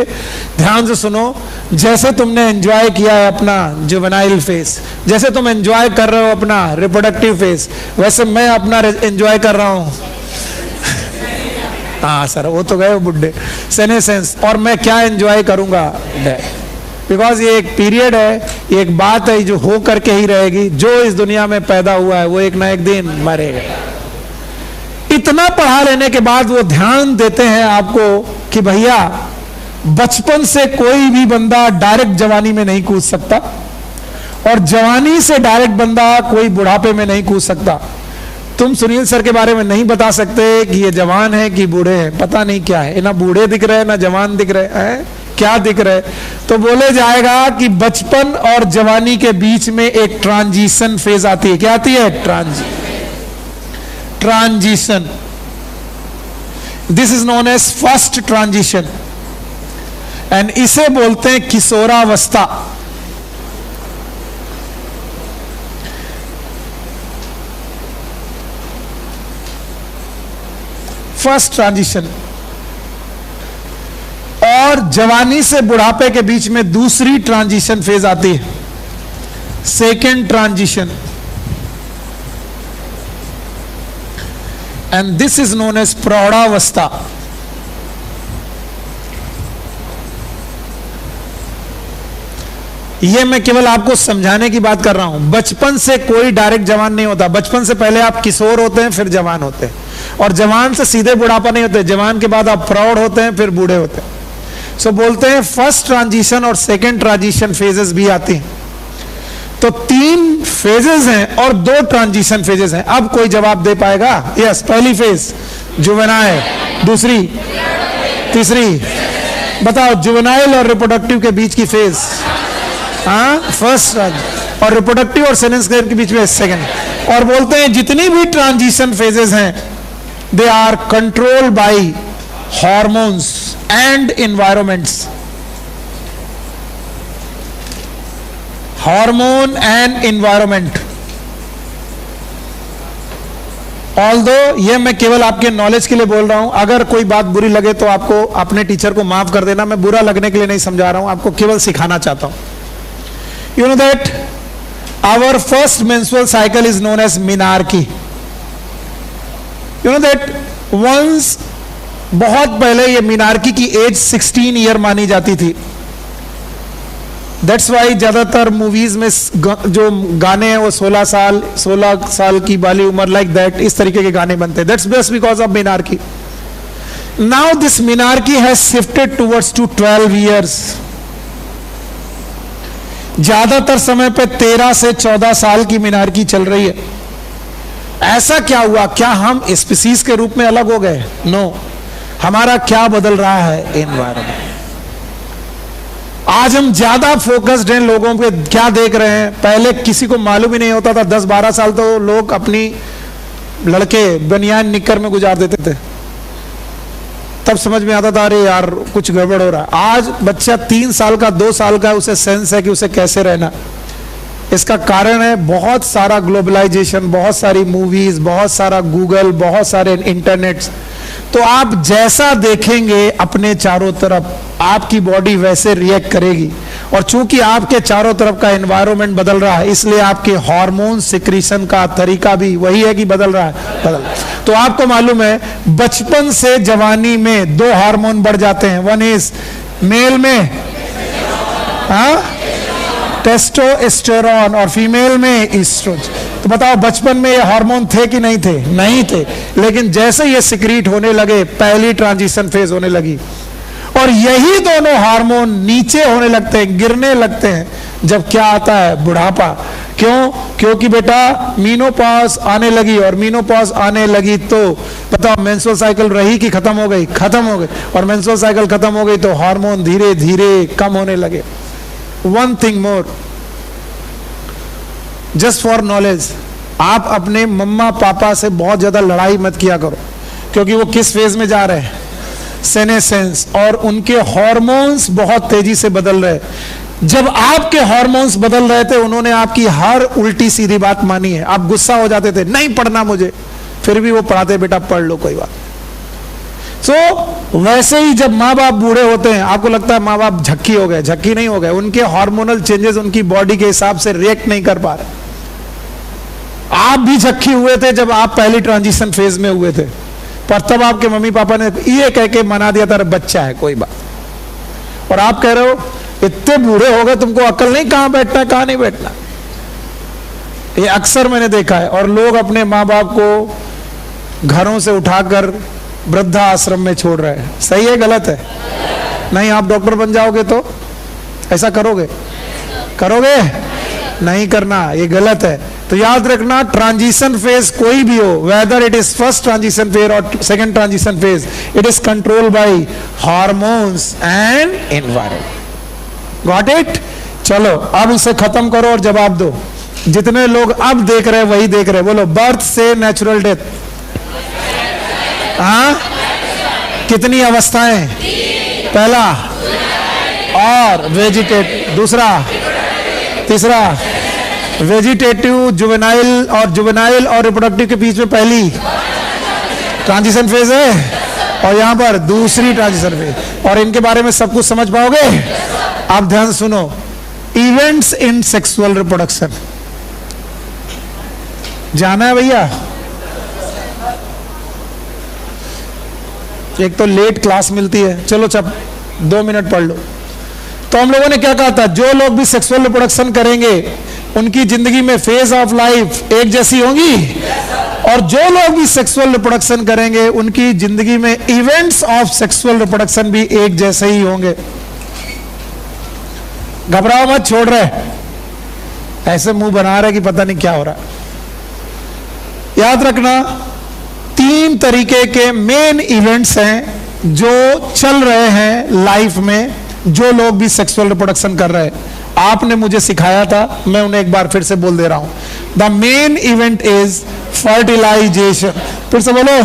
ध्यान से सुनो, जैसे तुमने एंजॉय किया है अपना जुवेनाइल फेज, जैसे तुम एंजॉय कर रहे हो अपना रिप्रोडक्टिव फेज, वैसे मैं अपना एंजॉय कर रहा हूं। हाँ सर, वो तो गए बुढ़े, सेनेसेंस। और मैं क्या एंजॉय करूंगा? बिकॉज ये एक पीरियड है, ये एक बात है जो हो करके ही रहेगी। जो इस दुनिया में पैदा हुआ है वो एक ना एक दिन मरेगा। इतना पढ़ा लेने के बाद वो ध्यान देते हैं आपको कि भैया बचपन से कोई भी बंदा डायरेक्ट जवानी में नहीं कूद सकता, और जवानी से डायरेक्ट बंदा कोई बुढ़ापे में नहीं कूद सकता। तुम सुनील सर के बारे में नहीं बता सकते कि ये जवान है कि बूढ़े हैं, पता नहीं क्या है, ना बूढ़े दिख रहे ना जवान दिख रहे हैं, क्या दिख रहे? तो बोले जाएगा कि बचपन और जवानी के बीच में एक ट्रांजिशन फेज आती है। क्या आती है? Transition. This is known as first transition, and इसे बोलते हैं किशोरावस्था। First transition. और जवानी से बुढ़ापे के बीच में दूसरी ट्रांजिशन फेज आती है, second transition, and this is known as प्रौढ़ावस्था। ये मैं केवल आपको समझाने की बात कर रहा हूं। बचपन से कोई डायरेक्ट जवान नहीं होता। बचपन से पहले आप किशोर होते हैं, फिर जवान होते हैं, और जवान से सीधे बुढ़ापा नहीं होते। जवान के बाद आप प्रौढ़ होते हैं, फिर बूढ़े होते हैं। सो बोलते हैं फर्स्ट ट्रांजिशन और सेकेंड ट्रांजिशन फेजेस भी आती हैं। तो 3 फेजेस हैं और 2 ट्रांजिशन फेजेस हैं। अब कोई जवाब दे पाएगा? यस, पहली फेज जुवेनाइल, दूसरी, तीसरी। बताओ, जुवेनाइल और रिप्रोडक्टिव के बीच की फेज? हाँ, फर्स्ट। और रिप्रोडक्टिव और सेनेसेंस के बीच में सेकेंड। और बोलते हैं जितनी भी ट्रांजिशन फेजेस हैं they are controlled by hormones and environments. Hormone and environment. Although ये मैं केवल आपके नॉलेज के लिए बोल रहा हूं, अगर कोई बात बुरी लगे तो आपको अपने टीचर को माफ कर देना। मैं बुरा लगने के लिए नहीं समझा रहा हूं, आपको केवल सिखाना चाहता हूं। You know that our first menstrual cycle is known as menarche. You know that once बहुत पहले ये मिनार्की की एज 16 ईयर मानी जाती थी। दैट्स वाई ज्यादातर मूवीज में जो गाने हैं वो 16 साल की वाली उम्र, लाइक दैट, इस तरीके के गाने बनते हैं। That's just because of menarche. Now this menarche has shifted towards to 12 years. ज्यादातर समय पे 13 से 14 साल की मिनार्की चल रही है। ऐसा क्या हुआ? क्या हम स्पीसीज के रूप में अलग हो गए? नो। हमारा क्या बदल रहा है? एनवायरमेंट। आज हम ज्यादा फोकस्ड हैं लोगों पे। क्या देख रहे हैं? पहले किसी को मालूम ही नहीं होता था। 10-12 साल तो लोग अपनी लड़के बनियान निक्कर में गुजार देते थे, तब समझ में आता था अरे यार कुछ गड़बड़ हो रहा है। आज बच्चा 3 साल का, 2 साल का, उसे सेंस है कि उसे कैसे रहना। इसका कारण है बहुत सारा ग्लोबलाइजेशन, बहुत सारी मूवीज, बहुत सारा गूगल, बहुत सारे इंटरनेट्स। तो आप जैसा देखेंगे अपने चारों तरफ, आपकी बॉडी वैसे रिएक्ट करेगी। और चूंकि आपके चारों तरफ का एनवायरनमेंट बदल रहा है, इसलिए आपके हार्मोन सिक्रीशन का तरीका भी वही है कि बदल रहा है। तो आपको मालूम है बचपन से जवानी में 2 हार्मोन बढ़ जाते हैं। वन इज मेल में टेस्टोस्टेरोन और फीमेल में ईस्ट्रोजन। तो बताओ बचपन में ये हार्मोन थे कि नहीं थे? नहीं थे। लेकिन जैसे ये सिक्रीट होने लगे, पहली ट्रांजिशन फेज होने लगी, और यही दोनों हार्मोन नीचे होने लगते हैं, गिरने लगते हैं जब क्या आता है? बुढ़ापा। क्यों? क्योंकि बेटा मीनोपॉज आने लगी, और मीनोपॉज आने लगी तो बताओ मेंस्ट्रुअल साइकिल रही कि खत्म हो गई? खत्म हो गई। और मेंस्ट्रुअल साइकिल खत्म हो गई तो हार्मोन धीरे धीरे कम होने लगे। One thing more, just for knowledge, आप अपने मम्मा पापा से बहुत ज्यादा लड़ाई मत किया करो, क्योंकि वो किस फेज में जा रहे हैं? सेनेसेंस। और उनके हार्मोन्स बहुत तेजी से बदल रहे। जब आपके हार्मोन्स बदल रहे थे, उन्होंने आपकी हर उल्टी सीधी बात मानी है। आप गुस्सा हो जाते थे, नहीं पढ़ना मुझे, फिर भी वो पढ़ाते, बेटा पढ़ लो कोई बात। वैसे ही जब माँ बाप बूढ़े होते हैं, आपको लगता है माँ बाप झक्की हो गए। झक्की नहीं हो गए, उनके हार्मोनल चेंजेस उनकी बॉडी के हिसाब से रिएक्ट नहीं कर पा रहे। आप भी झक्की हुए थे जब आप पहली ट्रांजिशन फेज में हुए थे, पर तब आपके मम्मी पापा ने ये कह के मना दिया था बच्चा है कोई बात। और आप कह रहे हो इतने बूढ़े हो गए, तुमको अकल नहीं, कहां बैठना कहां नहीं बैठना। ये अक्सर मैंने देखा है। और लोग अपने माँ बाप को घरों से उठाकर वृद्धा आश्रम में छोड़ रहे हैं। सही है गलत है? नहीं। आप डॉक्टर बन जाओगे तो ऐसा करोगे? करोगे? नहीं करना, ये गलत है। तो याद रखना, ट्रांजिशन फेज कोई भी हो, whether it is first transition phase और second transition phase, it is controlled by hormones and environment. Got it? चलो अब उसे खत्म करो और जवाब दो। जितने लोग अब देख रहे हैं वही देख रहे हैं। बोलो, बर्थ से नेचुरल डेथ। कितनी अवस्थाएं? पहला और वेजिटेटिव, दूसरा, तीसरा वेजिटेटिव, जुवेनाइल और रिप्रोडक्टिव के बीच में पहली ट्रांजिशन फेज है, और यहां पर दूसरी ट्रांजिशन फेज। और इनके बारे में सब कुछ समझ पाओगे? आप ध्यान सुनो। इवेंट्स इन सेक्सुअल रिप्रोडक्शन, जाना है भैया? एक तो लेट क्लास मिलती है, चलो 2 मिनट पढ़ लो। तो हम लोगों ने क्या कहा था? जो लोग भी सेक्सुअल रिप्रोडक्शन करेंगे उनकी जिंदगी में फेज ऑफ लाइफ एक जैसी होंगी, और जो लोग भी सेक्सुअल रिप्रोडक्शन करेंगे उनकी जिंदगी में इवेंट्स ऑफ सेक्सुअल रिप्रोडक्शन भी एक जैसे ही होंगे। घबराओ मत, छोड़ रहे ऐसे मुंह बना रहे कि पता नहीं क्या हो रहा। याद रखना, 3 तरीके के मेन इवेंट्स हैं जो चल रहे हैं लाइफ में, जो लोग भी सेक्सुअल रिप्रोडक्शन कर रहे हैं। आपने मुझे सिखाया था, मैं उन्हें एक बार फिर से बोल दे रहा हूं। The main event is fertilization. फिर से बोलो।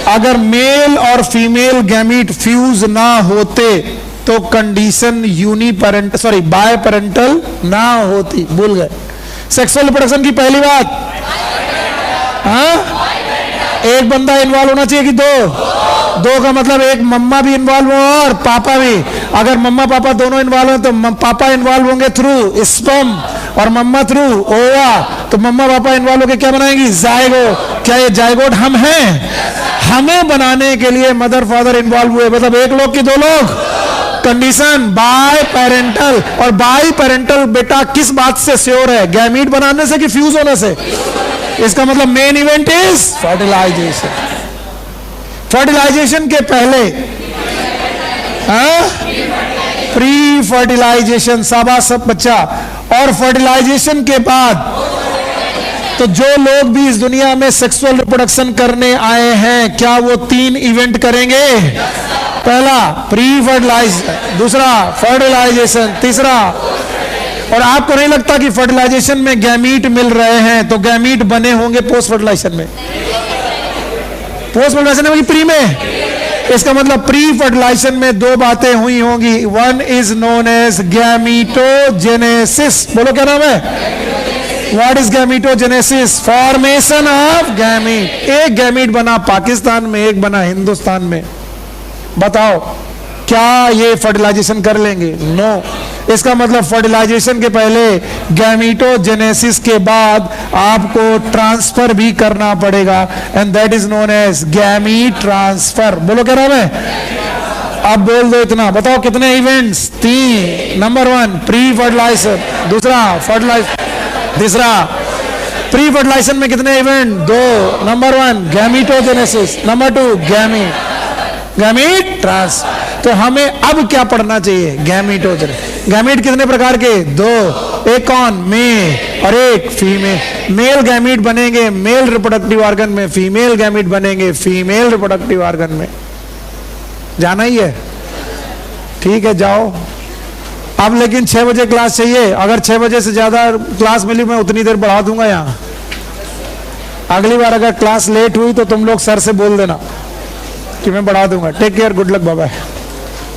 अगर मेल और फीमेल गैमीट फ्यूज ना होते तो कंडीशन बाय पेरेंटल ना होती। भूल गए? सेक्सुअल रिप्रोडक्शन की पहली बात, एक बंदा इन्वॉल्व होना चाहिए कि दो का मतलब एक मम्मा भी इन्वॉल्व हो और पापा भी। अगर मम्मा पापा दोनों इन्वॉल्व हो तो पापा इन्वॉल्व होंगे थ्रू स्पर्म और मम्मा थ्रू ओवा। तो मम्मा पापा इन्वॉल्व होकर क्या बनाएंगी? जायगोट। क्या ये जायगोट हम हैं? हमें बनाने के लिए मदर फादर इन्वॉल्व हुए, मतलब एक लोग की दो लोग, कंडीशन बाय पेरेंटल। और बाय पेरेंटल बेटा किस बात से श्योर है, गैमीट बनाने से कि फ्यूज होने से? इसका मतलब main event is fertilization. Fertilization के पहले प्री फर्टिलाइजेशन, शाबाश सब बच्चा। और फर्टिलाइजेशन के बाद तो जो लोग भी इस दुनिया में सेक्सुअल रिप्रोडक्शन करने आए हैं, क्या वो 3 इवेंट करेंगे? पहला प्री फर्टिलाइजेशन, दूसरा फर्टिलाइजेशन, तीसरा। और आपको नहीं लगता कि फर्टिलाइजेशन में गैमीट मिल रहे हैं, तो गैमीट बने होंगे पोस्ट फर्टिलाइजेशन में? पोस्ट फर्टिलाइजेशन में कि प्री में? इसका मतलब प्री फर्टिलाइजेशन में 2 बातें हुई होंगी। One is known as gametogenesis. बोलो क्या नाम है? What is gametogenesis? Formation of gamete. एक गैमीट बना पाकिस्तान में, एक बना हिंदुस्तान में। बताओ क्या ये फर्टिलाइजेशन कर लेंगे? नो। इसका मतलब फर्टिलाइजेशन के पहले, गैमीटोजेनेसिस के बाद आपको ट्रांसफर भी करना पड़ेगा, and that is known as gamete transfer. बोलो क्या नाम है? अब बोल दो इतना, बताओ कितने इवेंट्स? 3। नंबर 1 प्री फर्टिलाइजेशन, दूसरा फर्टिलाइजेशन, तीसरा प्री फर्टिलाइजेशन में कितने event? 2। Number 1 gametogenesis, number 2 gamete trans. तो हमें अब क्या पढ़ना चाहिए? गैमीटोजेनेसिस। गैमीट कितने प्रकार के? 2। एक कौन? मेल और एक फीमेल। मेल गैमीट बनेंगे मेल रिप्रोडक्टिव ऑर्गन में, फीमेल गैमीट बनेंगे फीमेल रिप्रोडक्टिव ऑर्गन में। जाना ही है? ठीक है, जाओ। अब लेकिन 6 बजे क्लास चाहिए। अगर 6 बजे से ज्यादा क्लास मिली, मैं उतनी देर बढ़ा दूंगा यहाँ। अगली बार अगर क्लास लेट हुई तो तुम लोग सर से बोल देना कि मैं बढ़ा दूंगा। Take care, good luck, bye bye.